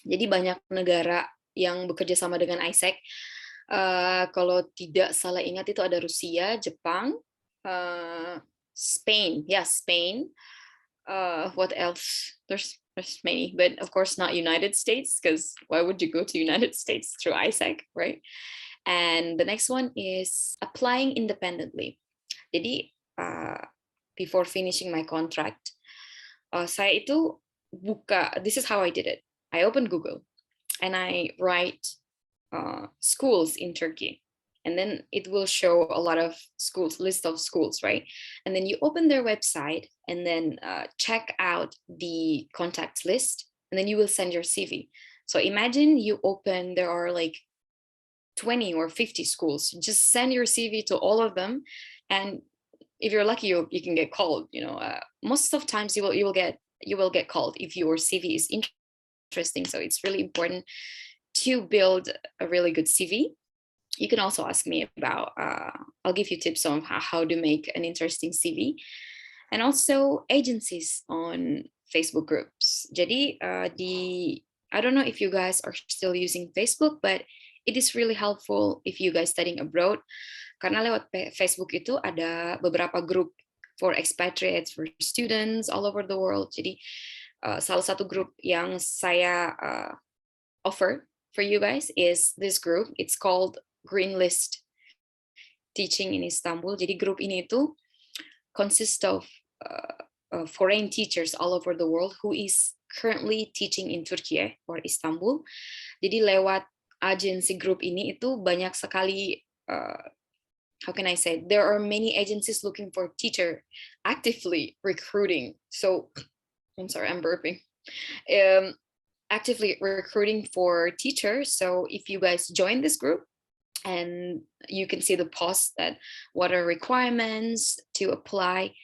Jadi banyak negara yang bekerja sama dengan Isaac. Kalau tidak salah ingat itu ada Rusia, Jepang, Spain. Yeah, Spain. What else? There's many, but of course not United States, because why would you go to United States through Isaac, right? And the next one is applying independently. Jadi before finishing my contract, saya itu buka, this is how I did it. I opened Google and I write schools in Turkey. And then it will show a lot of schools, list of schools, right? And then you open their website and then check out the contacts list, and then you will send your CV. So imagine you open, there are like 20 or 50 schools. Just send your CV to all of them, and if you're lucky, you can get called. You know, most of times you will get called if your CV is interesting. So it's really important to build a really good CV. You can also ask me about, I'll give you tips on how to make an interesting CV, and also agencies on Facebook groups. Jadi I don't know if you guys are still using Facebook, but it is really helpful if you guys studying abroad, karena lewat Facebook itu ada beberapa grup for expatriates, for students all over the world. Jadi salah satu grup yang saya offer for you guys is this group. It's called Green List Teaching in Istanbul. Jadi grup ini itu consists of foreign teachers all over the world who is currently teaching in Turkiye or Istanbul. Jadi lewat agensi grup ini itu banyak sekali, how can I say, there are many agencies looking for teacher, actively recruiting. So I'm sorry, I'm burping. Actively recruiting for teachers. So if you guys join this group, and you can see the post that what are requirements to apply.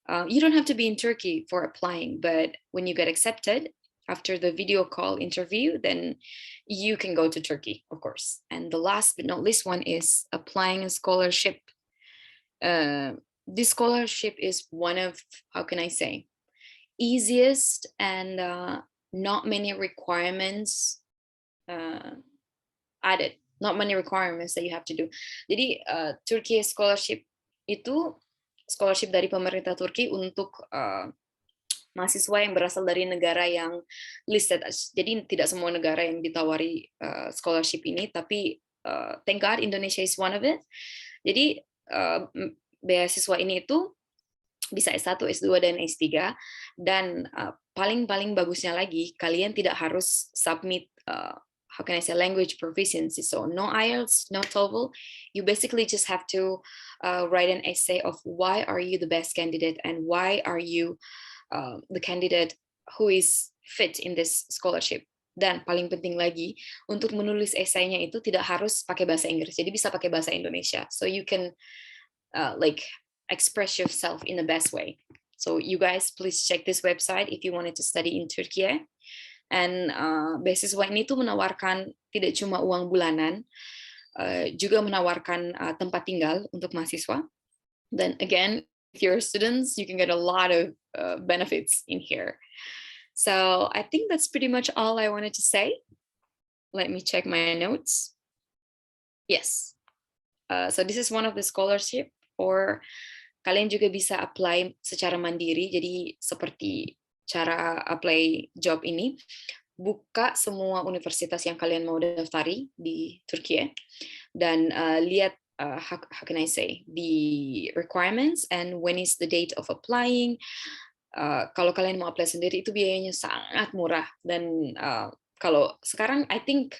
You don't have to be in Turkey for applying, but when you get accepted after the video call interview, then you can go to Turkey, of course. And the last but not least one is applying a scholarship this scholarship is one of, how can I say, easiest and not many requirements added, not many requirements that you have to do. Jadi Turkiye scholarship itu scholarship dari pemerintah Turki untuk mahasiswa yang berasal dari negara yang listed. Jadi tidak semua negara yang ditawari scholarship ini, tapi thank God Indonesia is one of it. Jadi beasiswa ini itu bisa S1, S2, dan S3. Dan paling bagusnya lagi, kalian tidak harus submit how can I say, language proficiency. So no IELTS, no TOEFL. You basically just have to write an essay of why are you the best candidate and why are you the candidate who is fit in this scholarship. Dan paling penting lagi, untuk menulis esainya itu tidak harus pakai bahasa Inggris, jadi bisa pakai bahasa Indonesia. So you can like express yourself in the best way. So you guys please check this website if you wanted to study in Turkiye. And beasiswa ini tuh menawarkan tidak cuma uang bulanan, juga menawarkan tempat tinggal untuk mahasiswa. Then again, if you're students, you can get a lot of benefits in here. So I think that's pretty much all I wanted to say. Let me check my notes. Yes. So this is one of the scholarship, or kalian juga bisa apply secara mandiri. Jadi seperti cara apply job ini, buka semua universitas yang kalian mau daftari di Turkiye dan lihat how can I say, the requirements and when is the date of applying. Kalau kalian mau apply sendiri itu biayanya sangat murah, dan kalau sekarang I think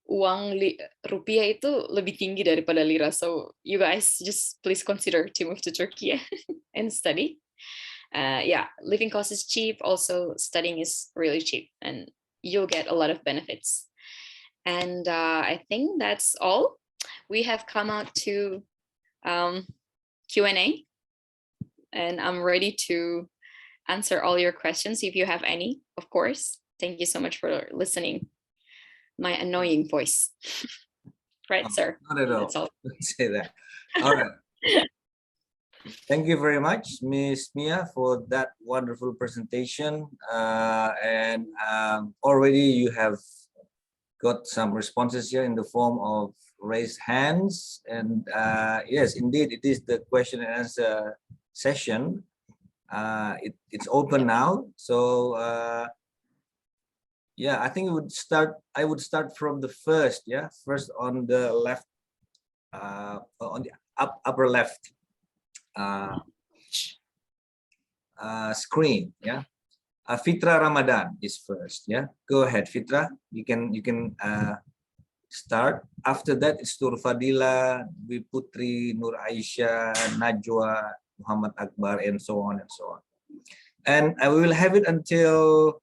uang rupiah itu lebih tinggi daripada lira. So you guys just please consider to move to Turkey and study. Yeah, living cost is cheap. Also, studying is really cheap, and you'll get a lot of benefits. And I think that's all. We have come out to Q&A, and I'm ready to answer all your questions if you have any, of course. Thank you so much for listening. My annoying voice. Right, sir? Not at all. That's all. Don't say that. All right. Thank you very much, Miss Miyah, for that wonderful presentation. And already you have got some responses here in the form of raised hands. And yes, indeed, it is the question and answer session. It's open now. So yeah, I think I would start from the first, yeah, first on the left, on the upper left screen, yeah. Fitra Ramadan is first, yeah. Go ahead, Fitra. You can start. After that, it's Tur Fadila, Dwi Putri, Nur Aisyah, Najwa, Muhammad Akbar, and so on and so on. And I will have it until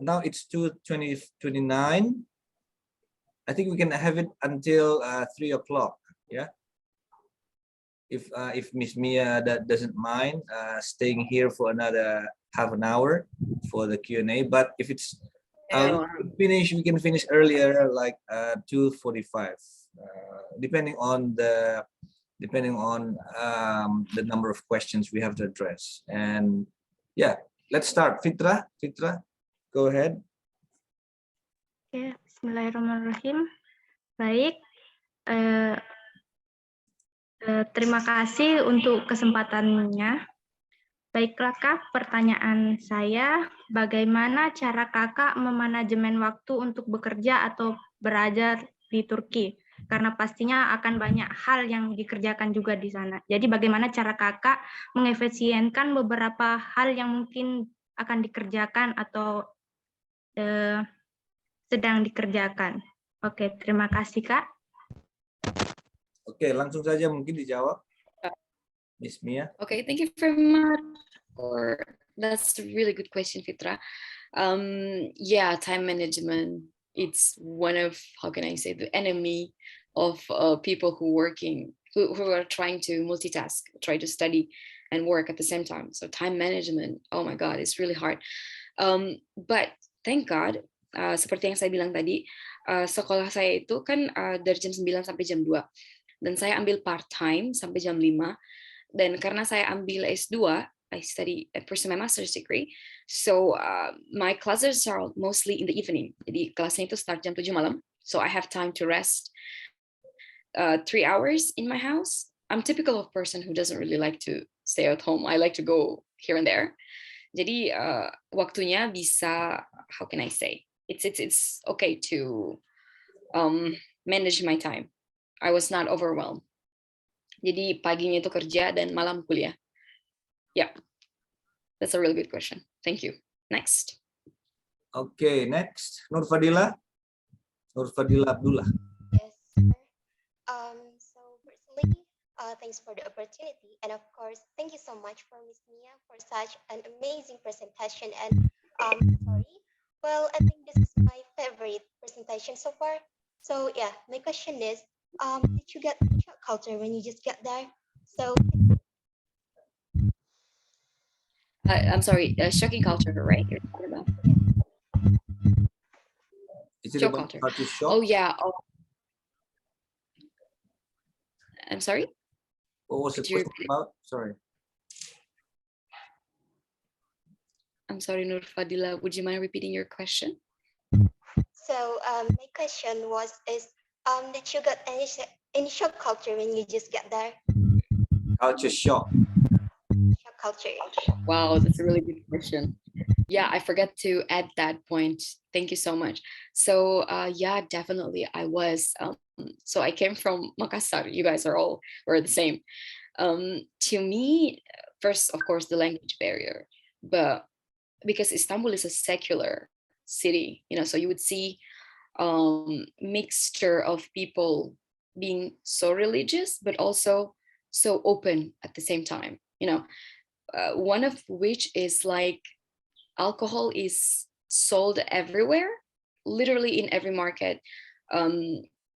now it's 2:29. I think we can have it until 3 o'clock. Yeah. If Miss Miyah doesn't mind staying here for another half an hour for the Q&A, but if it's we can finish earlier, like 2:45, depending on the number of questions we have to address. And yeah, let's start. Fitra, go ahead. Oke, bismillahirrahmanirrahim. Baik, terima kasih untuk kesempatannya. Baiklah Kak, pertanyaan saya, bagaimana cara Kakak memanajemen waktu untuk bekerja atau belajar di Turki? Karena pastinya akan banyak hal yang dikerjakan juga di sana. Jadi bagaimana cara Kakak mengefisienkan beberapa hal yang mungkin akan dikerjakan atau sedang dikerjakan? Oke, terima kasih Kak. Oke, langsung saja mungkin dijawab, Miss Miyah. Okay, thank you very much. That's a really good question, Fitra. Yeah, time management. It's one of, how can I say, the enemy of people who are trying to multitask, try to study and work at the same time. So time management, oh my God, it's really hard. But thank God, seperti yang saya bilang tadi, sekolah saya itu kan dari jam 9 sampai jam 2. dan saya ambil part time sampai jam 5. Dan karena saya ambil S2, I study pursue my master's degree, so my classes are mostly in the evening. Jadi kelasnya itu start jam 7 malam, so I have time to rest 3 hours in my house. I'm typical of person who doesn't really like to stay at home. I like to go here and there. Jadi waktunya bisa, how can I say? It's okay to manage my time. I was not overwhelmed. Jadi paginya itu kerja dan malam kuliah. Yeah, that's a really good question. Thank you. Next. Okay, next. Nur Fadila. Nur Fadila Abdullah. Yes, sir. So personally, thanks for the opportunity, and of course, thank you so much for Miss Miyah for such an amazing presentation. And sorry, well, I think this is my favorite presentation so far. So yeah, my question is, did you get shock culture when you just get there? So I'm sorry, shocking culture, right? You're talking about Is it shock about culture. culture shock? Oh yeah. Oh. I'm sorry. What was the Could you question about? Sorry. Um, I'm sorry, Nur Fadila. Would you mind repeating your question? So my question is did you get any shock culture when you just get there? Culture shock. Shock culture. Wow, that's a really good question. Yeah, I forgot to add that point. Thank you so much. So yeah, definitely I was. So I came from Makassar. You guys were the same. To me, first, of course, the language barrier, but because Istanbul is a secular city, so you would see mixture of people being so religious, but also so open at the same time. One of which is like alcohol is sold everywhere, literally in every market.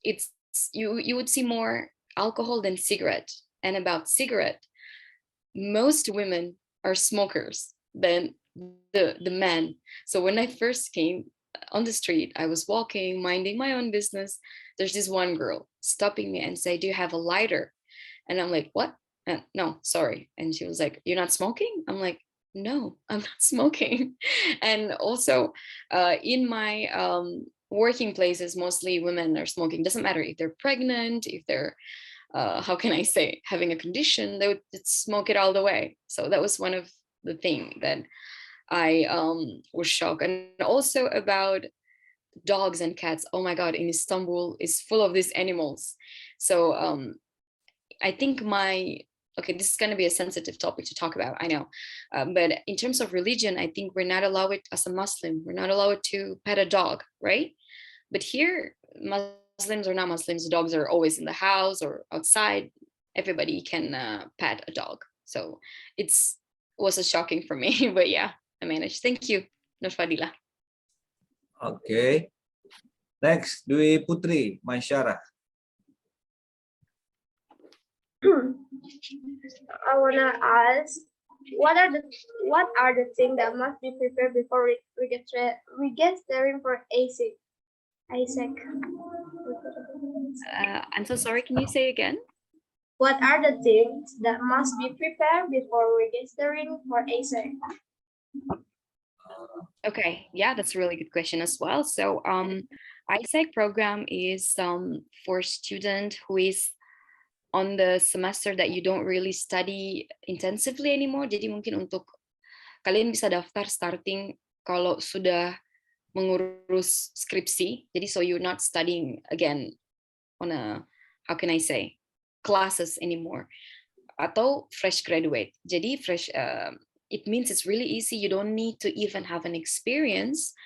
It's you would see more alcohol than cigarette. And about cigarette, most women are smokers than the men. So when I first came on the street, I was walking, minding my own business. There's this one girl stopping me and say, "Do you have a lighter?" And I'm like, "What?" No, sorry. And she was like, "You're not smoking?" I'm like, "No, I'm not smoking." And also in my working places, mostly women are smoking. Doesn't matter if they're pregnant, if they're how can I say, having a condition, they would smoke it all the way. So that was one of the thing that I was shocked. And also about dogs and cats. Oh my God, in Istanbul is full of these animals. So I think okay, this is going to be a sensitive topic to talk about, I know. But in terms of religion, I think we're not allowed, as a Muslim, we're not allowed to pet a dog, right? But here, Muslims or not Muslims, dogs are always in the house or outside. Everybody can pet a dog. So it was a shocking for me, but yeah, I managed. Thank you, Nur Fadila. Okay. Next, Dwi Putri Masyara. I wanna ask, what are the things that must be prepared before we get starting for ASIC? I'm so sorry. Can you say again? What are the things that must be prepared before we get starting for ASIC? Okay, yeah, that's a really good question as well. So ISEC program is for student who is on the semester that you don't really study intensively anymore. Jadi mungkin untuk kalian bisa daftar starting kalau sudah mengurus skripsi. Jadi so you're not studying again on a, how can I say, classes anymore. Atau fresh graduate. Jadi fresh, it means it's really easy. You don't need to even have an experience.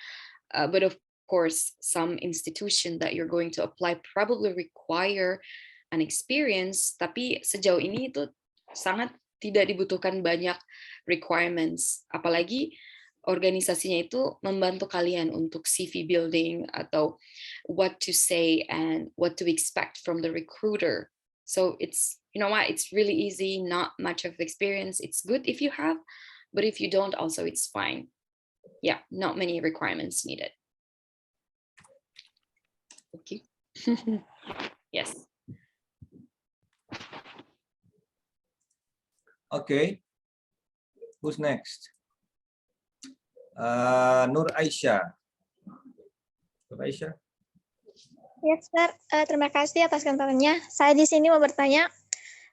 But of course, some institution that you're going to apply probably require an experience. Tapi sejauh ini itu sangat tidak dibutuhkan banyak requirements. Apalagi organisasinya itu membantu kalian untuk CV building atau what to say and what to expect from the recruiter. So it's, you know what, it's really easy, not much of experience. It's good if you have, but if you don't also, it's fine. Yeah, not many requirements needed. Okay. Yes. Okay. Who's next? Nur Aisyah. Nur Aisyah. Ya, Sir. Terima kasih atas kesempatannya. Saya di sini mau bertanya,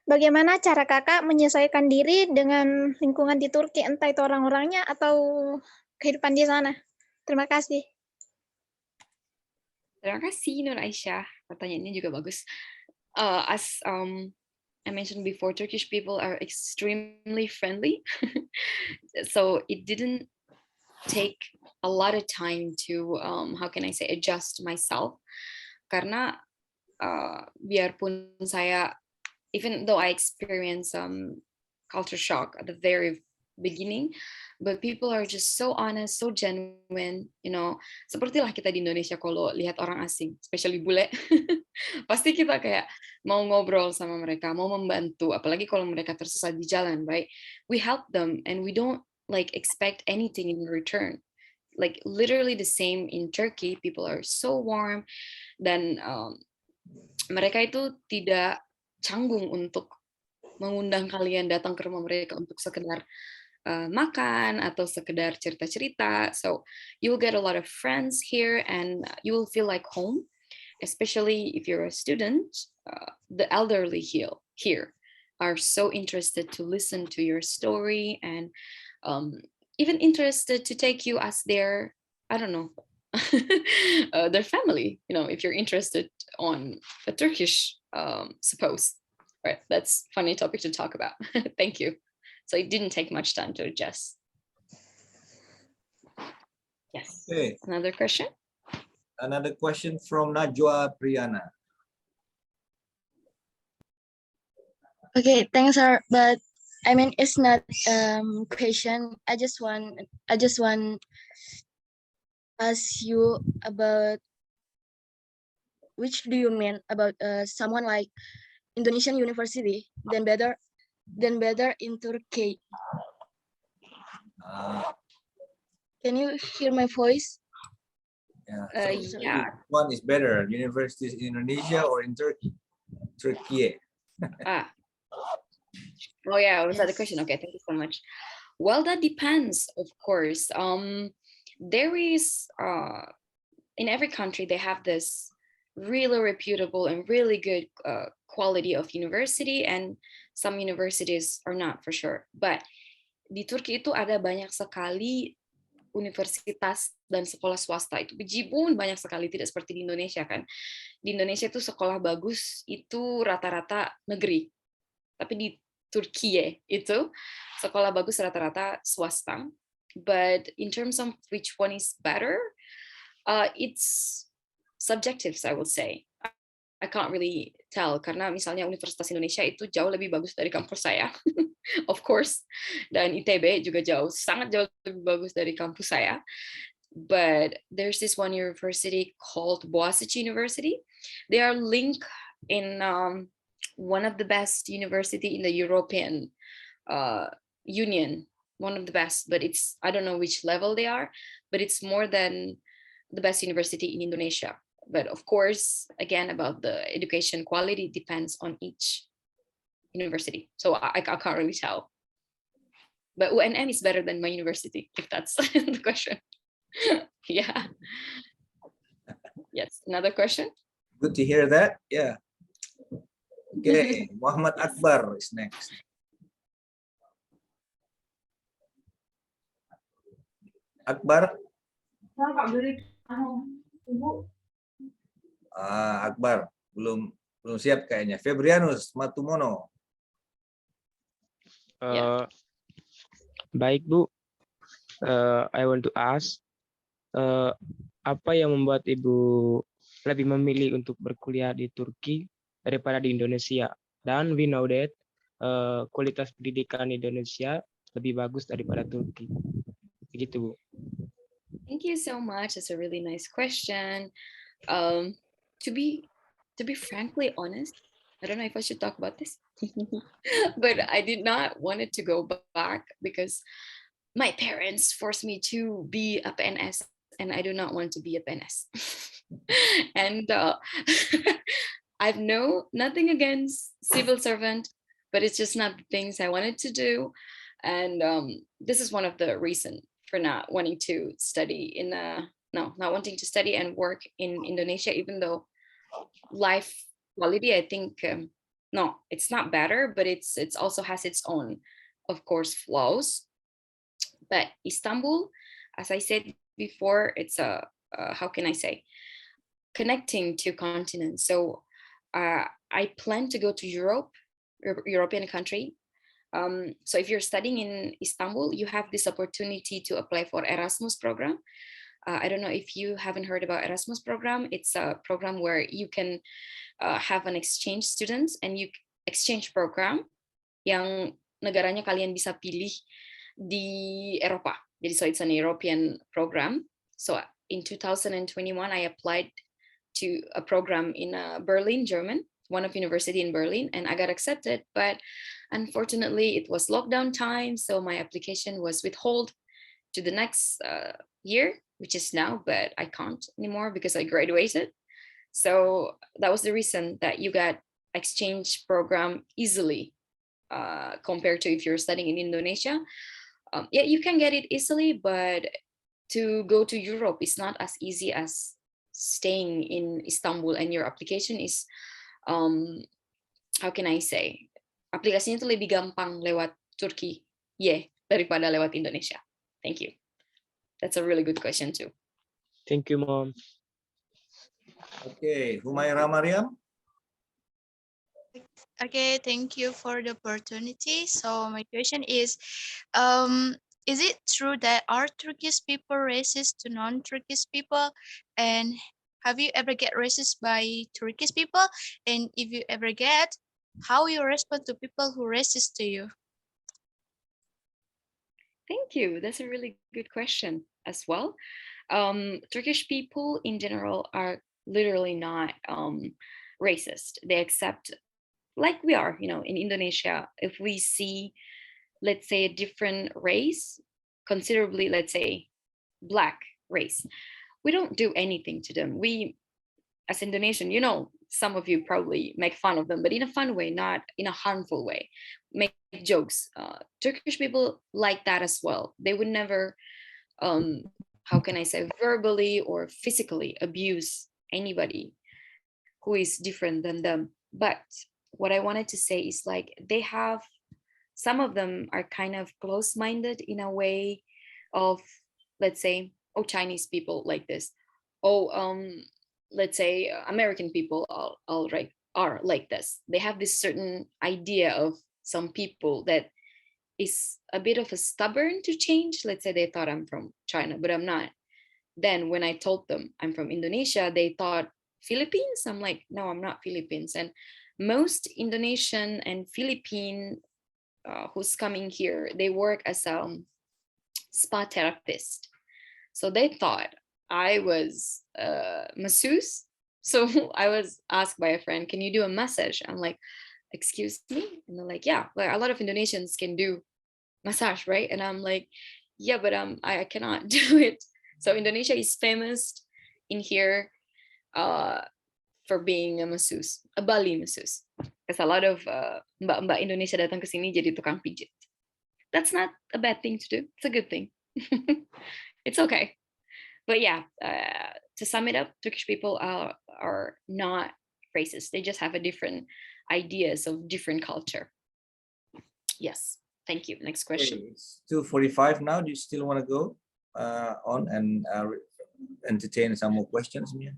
bagaimana cara kakak menyesuaikan diri dengan lingkungan di Turki, entah itu orang-orangnya atau kehidupan di sana? Terima kasih. Terima kasih Nur Aisyah. Pertanyaannya juga bagus. As I mentioned before, Turkish people are extremely friendly. So it didn't take a lot of time to how can I say, adjust myself. Karena biarpun saya, even though I experienced some culture shock at the very beginning, but people are just so honest, so genuine, you know. Sepertilah kita di Indonesia kalau lihat orang asing, especially bule, pasti kita kayak mau ngobrol sama mereka, mau membantu, apalagi kalau mereka tersesat di jalan, right? We help them and we don't like expect anything in return. Like literally the same in Turkey, people are so warm dan mereka itu tidak canggung untuk mengundang kalian datang ke rumah mereka untuk sekedar makan atau sekedar cerita-cerita. So you will get a lot of friends here and you will feel like home, especially if you're a student. The elderly here are so interested to listen to your story and even interested to take you as their, I don't know, their family, you know, if you're interested on a Turkish suppose. Right, that's funny topic to talk about. Thank you. So it didn't take much time to adjust. Yes. Okay. Another question? Another question from Najwa Priyana. Okay, thanks, sir. But I mean, it's not question. I just want ask you about which do you mean about someone like Indonesian university then better in Turkey. Can you hear my voice? Yeah. So Yeah. one is better, universities in Indonesia or in Turkey? Turkiye. Oh yeah, was that the Yes. question? Okay, thank you so much. Well, that depends, of course. There is in every country they have this really reputable and really good quality of university, and some universities are not for sure. But di Turki itu ada banyak sekali universitas dan sekolah swasta, itu bejibun banyak sekali, tidak seperti di Indonesia kan. Di Indonesia itu sekolah bagus itu rata-rata negeri, tapi di Turkiye itu sekolah bagus rata-rata swasta. But in terms of which one is better, it's subjective, I will say. I can't really tell karena misalnya Universitas Indonesia itu jauh lebih bagus dari kampus saya, of course, dan ITB juga sangat jauh lebih bagus dari kampus saya. But there's this one university called Boğaziçi University. They are linked in one of the best university in the European Union, one of the best, but it's, I don't know which level they are, but it's more than the best university in Indonesia. But of course, again, about the education quality depends on each university. So I can't really tell. But UNM is better than my university, if that's the question. Yeah. Yes, another question? Good to hear that. Yeah. Okay, Muhammad Akbar is next. Akbar. Akbar belum siap kayaknya. Febrianus Matumono. Baik Bu, I want to ask, apa yang membuat Ibu lebih memilih untuk berkuliah di Turki daripada di Indonesia? Dan we know that kualitas pendidikan Indonesia lebih bagus daripada Turki. Begitu Bu. Thank you so much. That's a really nice question. To be frankly honest, I don't know if I should talk about this, but I did not want it to go back because my parents forced me to be a PNS, and I do not want to be a PNS. And I've nothing against civil servant, but it's just not the things I wanted to do. And this is one of the reason for not wanting to study in not wanting to study and work in Indonesia, even though life quality, I think, no, it's not better, but it's also has its own, of course, flaws. But Istanbul, as I said before, it's a how can I say, connecting two continents. So I plan to go to European country. So if you're studying in Istanbul, you have this opportunity to apply for Erasmus program. I don't know if you haven't heard about Erasmus program. It's a program where you can have an exchange students and you exchange program yang negaranya kalian bisa pilih di Eropa. Jadi so it's an European program. So in 2021 I applied to a program in Berlin, German, one of university in Berlin, and I got accepted. But unfortunately, it was lockdown time, so my application was withheld to the next year, which is now. But I can't anymore because I graduated. So that was the reason that you got exchange program easily compared to if you're studying in Indonesia. Yeah, you can get it easily, but to go to Europe is not as easy as staying in Istanbul, and your application is how can I say, aplikasinya itu lebih gampang lewat Turkiye daripada lewat Indonesia. Thank you. That's a really good question too. Thank you, Mom. Okay, Humaira Mariam. Okay, thank you for the opportunity. So my question is it true that are Turkish people racist to non-Turkish people? And have you ever get racist by Turkish people? And if you ever get, how you respond to people who racist to you? Thank you. That's a really good question as well. Turkish people in general are literally not racist. They accept, like we are, you know, in Indonesia, if we see, let's say, a different race, considerably, let's say, Black race, we don't do anything to them. We, as Indonesian, you know, some of you probably make fun of them, but in a fun way, not in a harmful way, make jokes. Turkish people like that as well. They would never, how can I say, verbally or physically abuse anybody who is different than them. But what I wanted to say is, like, they have, some of them are kind of close-minded in a way of, let's say, oh, Chinese people like this. Oh, let's say American people are like this. They have this certain idea of some people that is a bit of a stubborn to change. Let's say they thought I'm from China, but I'm not. Then when I told them I'm from Indonesia, they thought Philippines. I'm like, no, I'm not Philippines. And most Indonesian and Philippine who's coming here, they work as a spa therapist. So they thought I was masseuse. So I was asked by a friend, can you do a massage? I'm like, excuse me? And they're like, yeah, like a lot of Indonesians can do massage, right? And I'm like, yeah, but I cannot do it. So Indonesia is famous in here for being a masseuse, a Bali masseuse. Because a lot of mbak-mbak Indonesia datang ke sini jadi tukang pijit. That's not a bad thing to do. It's a good thing. It's okay. But yeah, to sum it up, Turkish people are not racist. They just have a different ideas of different culture. Yes. Thank you. Next question. Okay, it's 2:45 now. Do you still want to go on and entertain some more questions, Miyah?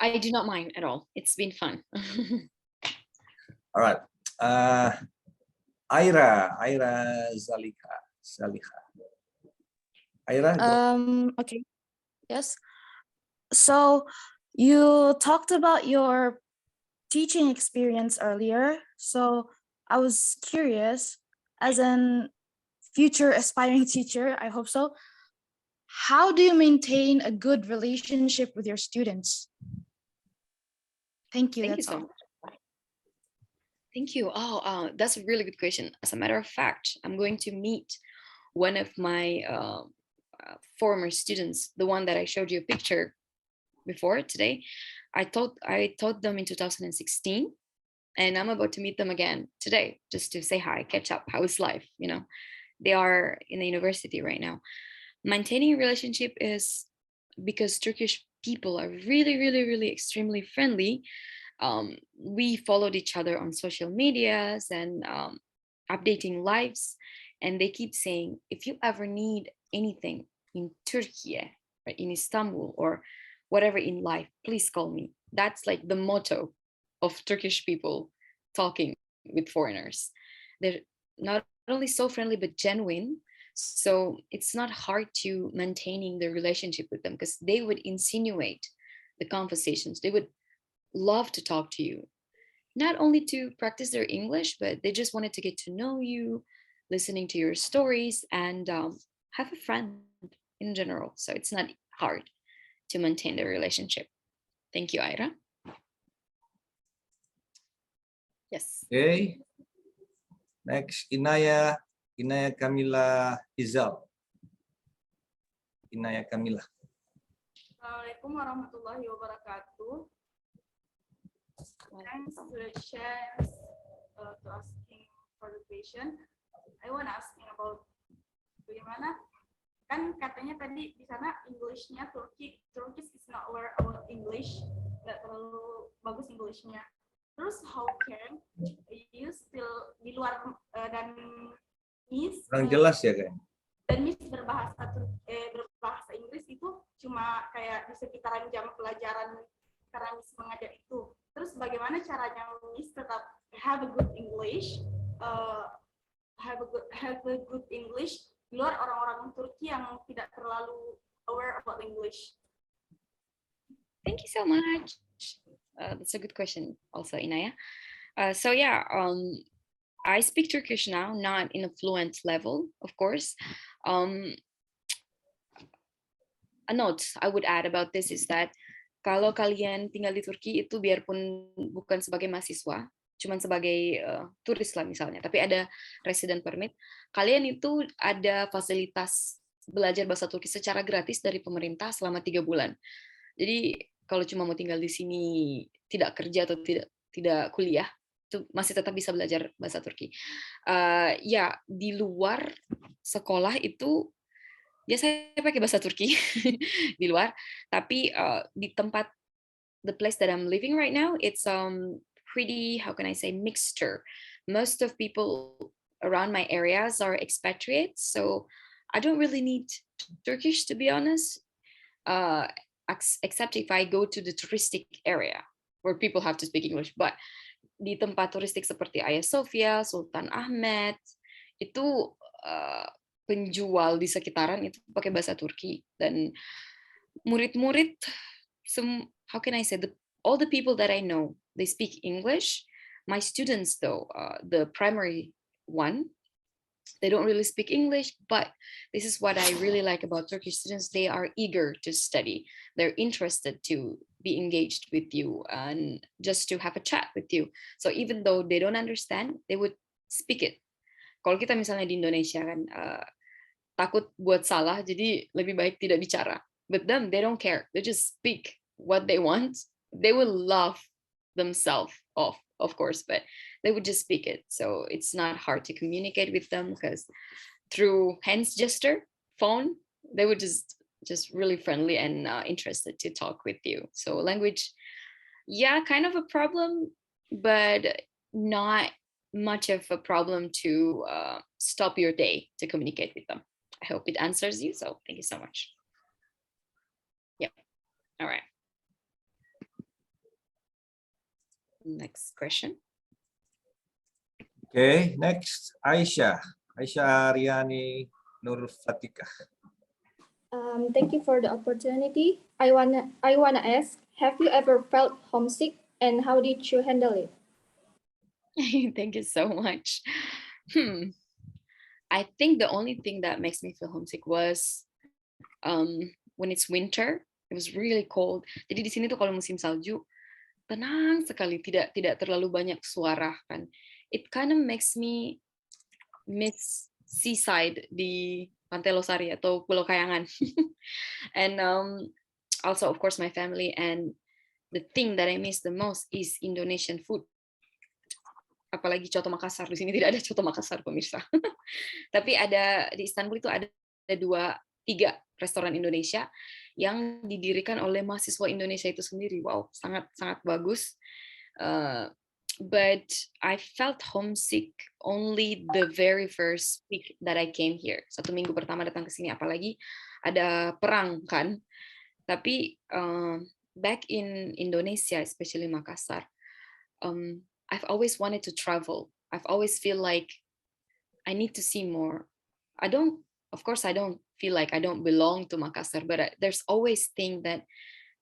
I do not mind at all. It's been fun. All right. Aira Zaliha. Aira, go. Okay. Yes. So you talked about your teaching experience earlier. So I was curious, as an future aspiring teacher, I hope so, how do you maintain a good relationship with your students? Thank you. Thank you That's so all. much. Thank you. Oh, that's a really good question. As a matter of fact, I'm going to meet one of my former students, the one that I showed you a picture before today. I taught them in 2016. and I'm about to meet them again today just to say hi, catch up, how is life, they are in the university right now. Maintaining a relationship is because Turkish people are really, really, really extremely friendly. We followed each other on social medias and updating lives, and they keep saying, if you ever need anything in Turkiye, right, in Istanbul, or whatever in life, please call me. That's like the motto of Turkish people talking with foreigners. They're not only so friendly but genuine. So it's not hard to maintaining the relationship with them because they would insinuate the conversations. They would love to talk to you, not only to practice their English, but they just wanted to get to know you, listening to your stories, and have a friend in general. So it's not hard to maintain the relationship. Thank you, Ira. Yes. Okay. Next, Inaya Kamila Izal. Inaya Kamila. Assalamualaikum warahmatullahi wabarakatuh. Thanks to the chance to asking for the question. I want to asking about bagaimana, kan katanya tadi di sana English-nya Turkish is not our English, nggak terlalu bagus English-nya. Terus how can you still di luar dan Miss Kurang jelas ya kayaknya. Dan Miss berbahasa Inggris itu cuma kayak di sekitaran jam pelajaran karena Miss mengajar itu. Terus bagaimana caranya Miss tetap have a good English, have a good English di luar orang-orang Turki yang tidak terlalu aware about English. Thank you so much. That's a good question also, Inaya. So yeah, I speak Turkish now, not in a fluent level, of course. A note I would add about this is that kalau kalian tinggal di Turki itu biarpun bukan sebagai mahasiswa, cuman sebagai turis lah misalnya, tapi ada resident permit, kalian itu ada fasilitas belajar bahasa Turki secara gratis dari pemerintah selama 3 bulan. Jadi kalau cuma mau tinggal di sini, tidak kerja atau tidak kuliah, itu masih tetap bisa belajar bahasa Turki. Ya, di luar sekolah itu ya saya pakai bahasa Turki di luar, tapi di tempat the place that I'm living right now, it's pretty, how can I say, mixture. Most of people around my areas are expatriates, so I don't really need Turkish, to be honest, except if I go to the touristic area where people have to speak English. But di tempat turistik seperti Hagia Sophia, Sultan Ahmed, itu penjual di sekitaran itu pakai bahasa Turki, dan murid-murid, how can I say, all the people that I know, they speak English. My students though, the primary one, they don't really speak English, but this is what I really like about Turkish students. They are eager to study. They're interested to be engaged with you and just to have a chat with you. So even though they don't understand, they would speak it. Kalau kita misalnya di Indonesia kan takut buat salah, jadi lebih baik tidak bicara. But them, they don't care. They just speak what they want. They will laugh themselves off, of course, but they would just speak it. So it's not hard to communicate with them because through hands gesture, phone, they would just really friendly and interested to talk with you. So language, yeah, kind of a problem, but not much of a problem to stop your day to communicate with them. I hope it answers you. So thank you so much. Yeah. All right. Next question. Okay, next, Aisyah Aryani Nur Fatika. Thank you for the opportunity. I wanna ask, have you ever felt homesick and how did you handle it? Thank you so much. I think the only thing that makes me feel homesick was when it's winter. It was really cold. Jadi di sini tuh kalau musim salju, tenang sekali, tidak terlalu banyak suara kan. It kind of makes me miss seaside di Pantai Losari atau Pulau Kayangan. And also of course my family, and the thing that I miss the most is Indonesian food. apalagi coto Makassar. Di sini tidak ada coto Makassar, pemirsa. Tapi di Istanbul itu ada 2-3 restoran Indonesia yang didirikan oleh mahasiswa Indonesia itu sendiri. Wow, sangat sangat bagus. But I felt homesick only the very first week that I came here. 1 minggu pertama datang ke sini, apalagi ada perang kan. Tapi back in Indonesia, especially Makassar, I've always wanted to travel. I've always feel like I need to see more. Of course, I don't feel like I don't belong to Makassar, but there's always thing that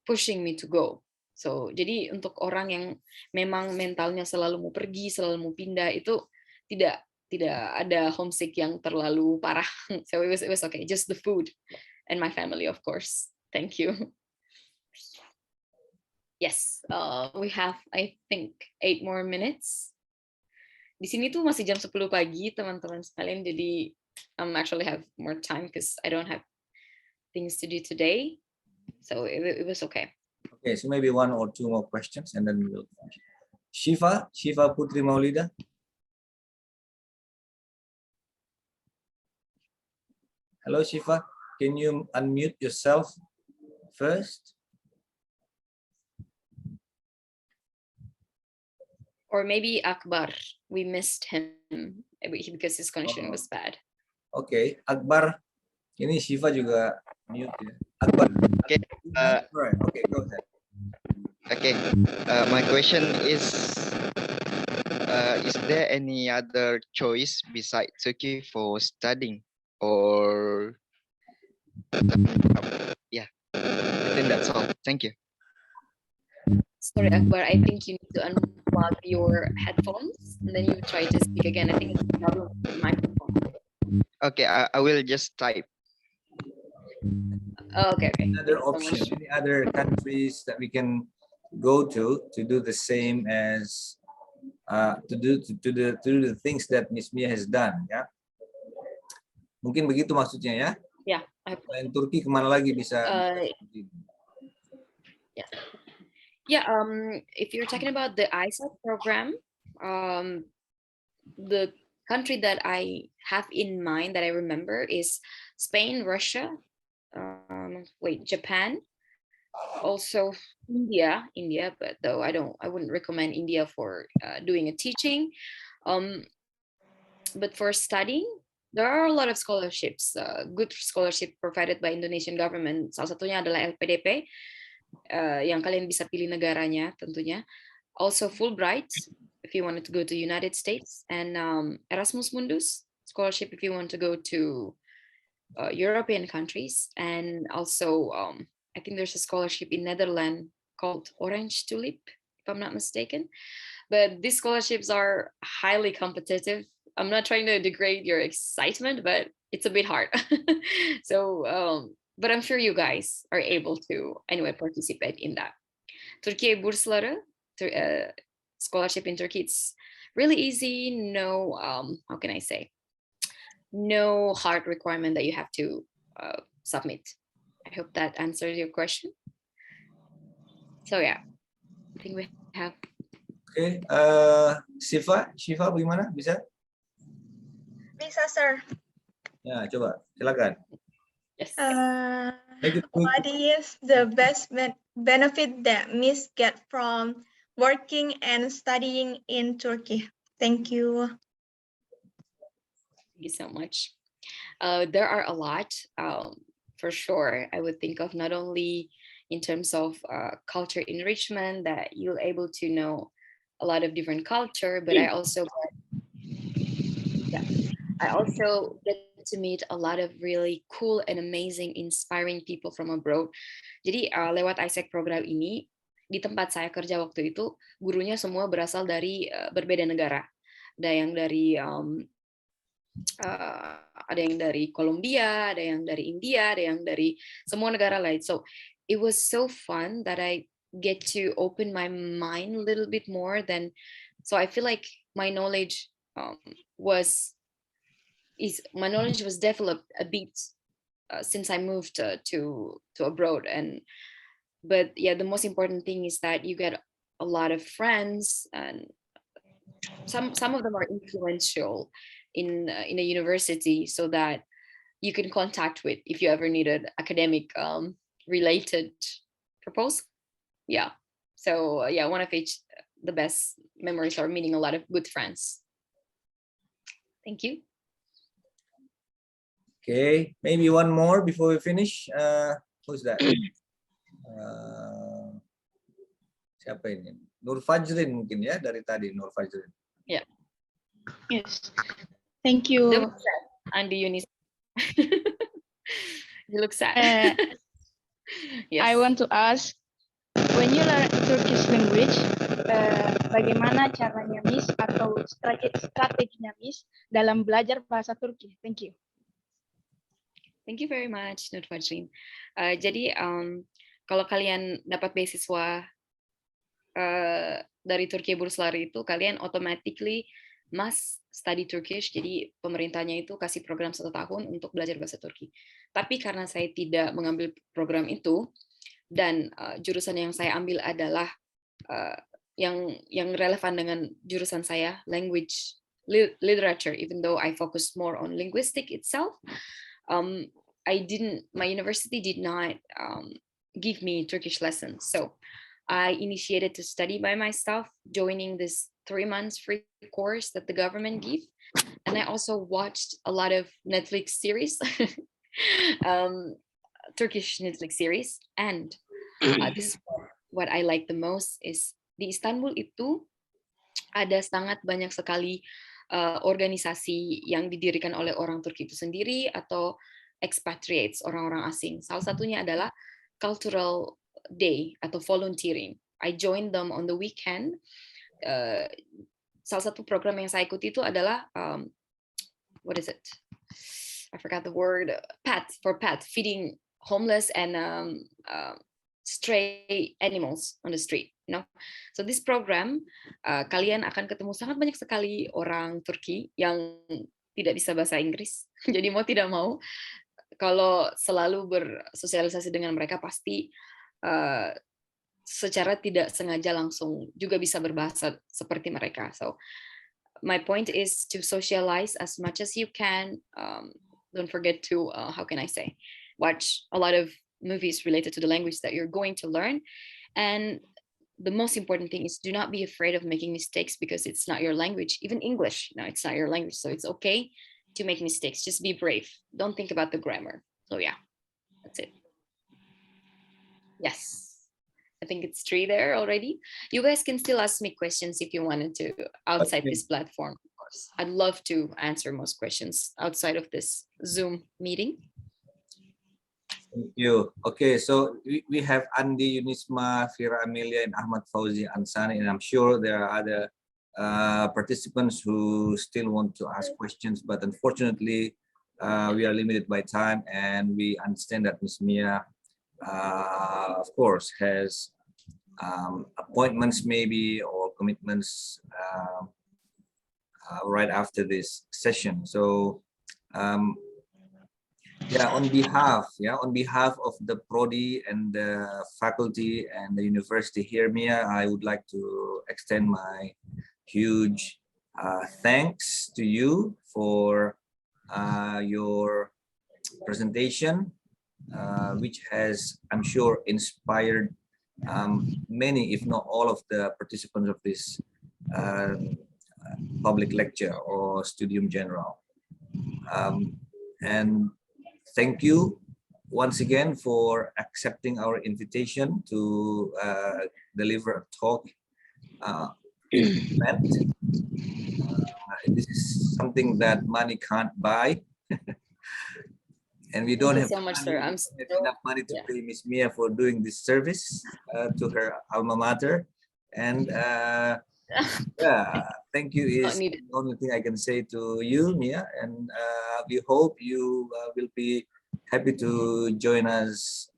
pushing me to go. So, jadi untuk orang yang memang mentalnya selalu mau pergi, selalu mau pindah, itu tidak ada homesick yang terlalu parah. So it was okay, just the food and my family, of course. Thank you. Yes, we have, I think, 8 more minutes. Di sini tuh masih jam 10 pagi, teman-teman sekalian. Jadi actually have more time because I don't have things to do today. So it was okay. Okay, so maybe 1 or 2 more questions and then we'll finish. Shiva Putri Maulida. Hello, Shiva. Can you unmute yourself first? Or maybe Akbar. We missed him because his connection was bad. Okay, Akbar. Ini Shiva juga mute ya. Akbar. Okay. Right. Okay, go ahead. Okay. My question is there any other choice besides Turkey for studying, or yeah? I think that's all. Thank you. Sorry, Akbar, I think you need to unplug your headphones and then you try to speak again. I think it's a problem with the microphone. Okay, I will just type. Oh, okay. Another option, any other countries that we can go to do the same as to do the things that Miss Miyah has done, ya? Mungkin begitu maksudnya ya? Yeah. Selain Turki kemana lagi bisa? Yeah. Yeah. If you're talking about the ISAT program, the country that I have in mind that I remember is Spain, Russia, Japan, also India, but though I wouldn't recommend India for doing a teaching. But for studying, there are a lot of scholarships, good scholarship provided by Indonesian government. Salah satunya adalah LPDP, yang kalian bisa pilih negaranya tentunya. Also Fulbright, if you wanted to go to United States, and Erasmus Mundus scholarship if you want to go to European countries, and also I think there's a scholarship in Netherlands called Orange Tulip, if I'm not mistaken. But these scholarships are highly competitive. I'm not trying to degrade your excitement, but it's a bit hard. So, but I'm sure you guys are able to anyway participate in that. Turkiye bursları, scholarship in Turkey, it's really easy. No, how can I say? No hard requirement that you have to submit. I hope that answers your question. So yeah, I think we have. Okay, Shiva bagaimana? Bisa? Bisa, sir. Ya, coba, silakan. Yes. What is the best benefit that Miss get from working and studying in Turkey? Thank you. Thank you so much. There are a lot, for sure. I would think of not only in terms of culture enrichment, that you're able to know a lot of different culture, but I also get to meet a lot of really cool and amazing, inspiring people from abroad. Jadi lewat ISEC program ini, di tempat saya kerja waktu itu, gurunya semua berasal dari berbeda negara. Ada yang dari Colombia, ada yang dari India, ada yang dari semua negara lain. So it was so fun that I get to open my mind a little bit more than. So I feel like my knowledge was developed a bit since I moved to abroad. But yeah, the most important thing is that you get a lot of friends, and some of them are influential in a university, so that you can contact with if you ever needed academic related proposal. Yeah. So yeah, one of each, the best memories are meeting a lot of good friends. Thank you. Okay, maybe one more before we finish. Who's that? Siapa ini? Nur Fajrin mungkin ya, dari tadi Nur Fajrin. Yeah. Yes. Thank you. Andi Yunis. You look sad. Yes. I want to ask, when you learn Turkish language, bagaimana caranya Miss atau strateginya Miss dalam belajar bahasa Turki? Thank you. Thank you very much, Nur Fajrin. Jadi kalau kalian dapat beasiswa dari Turkiye Burs Lari itu, kalian automatically must study Turkish. Jadi pemerintahnya itu kasih program 1 tahun untuk belajar bahasa Turki. Tapi karena saya tidak mengambil program itu, dan jurusan yang saya ambil adalah yang relevan dengan jurusan saya, language literature, even though I focus more on linguistic itself, my university did not give me Turkish lessons. So I initiated to study by myself, joining this 3 months free course that the government gave. And I also watched a lot of Netflix series, Turkish Netflix series. And this is what I like the most is di Istanbul itu ada sangat banyak sekali organisasi yang didirikan oleh orang Turki itu sendiri atau expatriates, orang-orang asing. Salah satunya adalah Cultural Day atau volunteering. I joined them on the weekend. Salah satu program yang saya ikuti itu adalah what is it? I forgot the word. Pets, feeding homeless and stray animals on the street. You know, so this program kalian akan ketemu sangat banyak sekali orang Turki yang tidak bisa bahasa Inggris. Jadi mau tidak mau, kalau selalu bersosialisasi dengan mereka pasti secara tidak sengaja langsung juga bisa berbahasa seperti mereka. So my point is to socialize as much as you can. Don't forget to how can I say, watch a lot of movies related to the language that you're going to learn. And the most important thing is do not be afraid of making mistakes, because it's not your language. Even English, it's not your language, so it's okay to make mistakes. Just be brave. Don't think about the grammar. So yeah, that's it. Yes. I think it's 3 there already. You guys can still ask me questions if you wanted to outside this platform, of course. I'd love to answer most questions outside of this Zoom meeting. Thank you. Okay, so we have Andi Yunisma, Fira Amelia, and Ahmad Fauzi Ansani, and I'm sure there are other participants who still want to ask questions, but unfortunately, we are limited by time, and we understand that Ms. Miyah, of course, has appointments maybe or commitments right after this session. So on behalf of the Prodi and the faculty and the university here, Miyah, I would like to extend my huge thanks to you for your presentation, which has, I'm sure, inspired many, if not all, of the participants of this public lecture or Studium General. And thank you once again for accepting our invitation to deliver a talk event. This is something that money can't buy. And we don't have so much, sir. I'm enough money to pay Ms. Miyah for doing this service to her alma mater. And thank you is the only thing I can say to you, Miyah. And we hope you will be happy to join us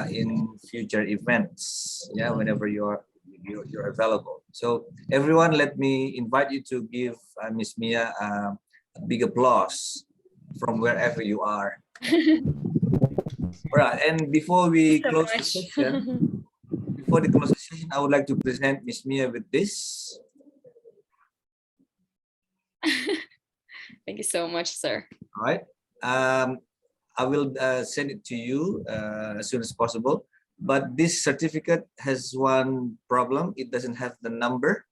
in future events. Yeah, whenever you're available. So everyone, let me invite you to give Ms. Miyah a big applause from wherever you are. Right, and before we close the session, I would like to present Ms. Miyah with this. Thank you so much, sir. All right. I will send it to you as soon as possible. But this certificate has one problem. It doesn't have the number,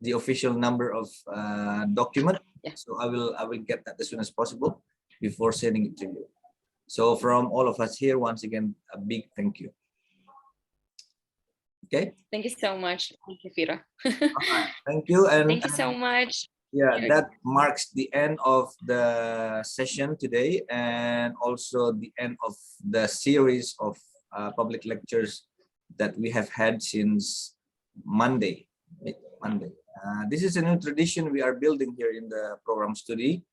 the official number of document. Yeah. So I will get that as soon as possible before sending it to you. So from all of us here, once again, a big thank you. Okay. Thank you so much. Thank you, Fira. All right. Thank you. And Thank you so much. yeah, that marks the end of the session today, and also the end of the series of public lectures that we have had since Monday. This is a new tradition we are building here in the program study,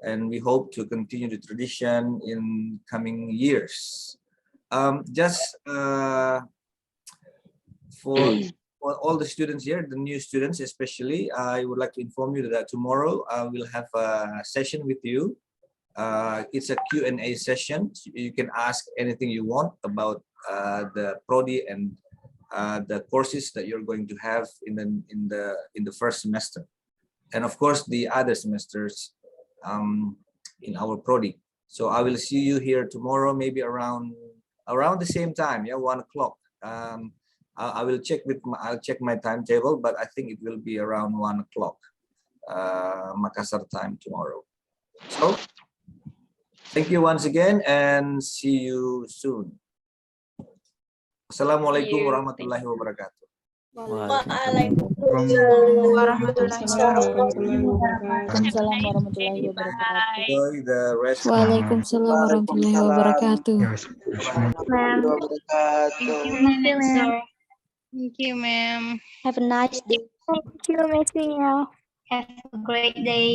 and we hope to continue the tradition in coming years. Just for all the students here, the new students especially, I would like to inform you that tomorrow I will have a session with you. It's a Q&A session. You can ask anything you want about the Prodi and the courses that you're going to have in the first semester, and of course the other semesters in our Prodi. So I will see you here tomorrow, maybe around the same time, 1 o'clock. I will check I'll check my timetable, but I think it will be around 1 o'clock Makassar time tomorrow. So thank you once again, and see you soon. Assalamualaikum warahmatullahi wabarakatuh. Waalaikumsalam warahmatullahi wabarakatuh. Enjoy the rest. Waalaikumsalam warahmatullahi wabarakatuh. Thank you, ma'am. Thank you, ma'am. Have a nice day. Thank you, Miss Miyah. Have a great day.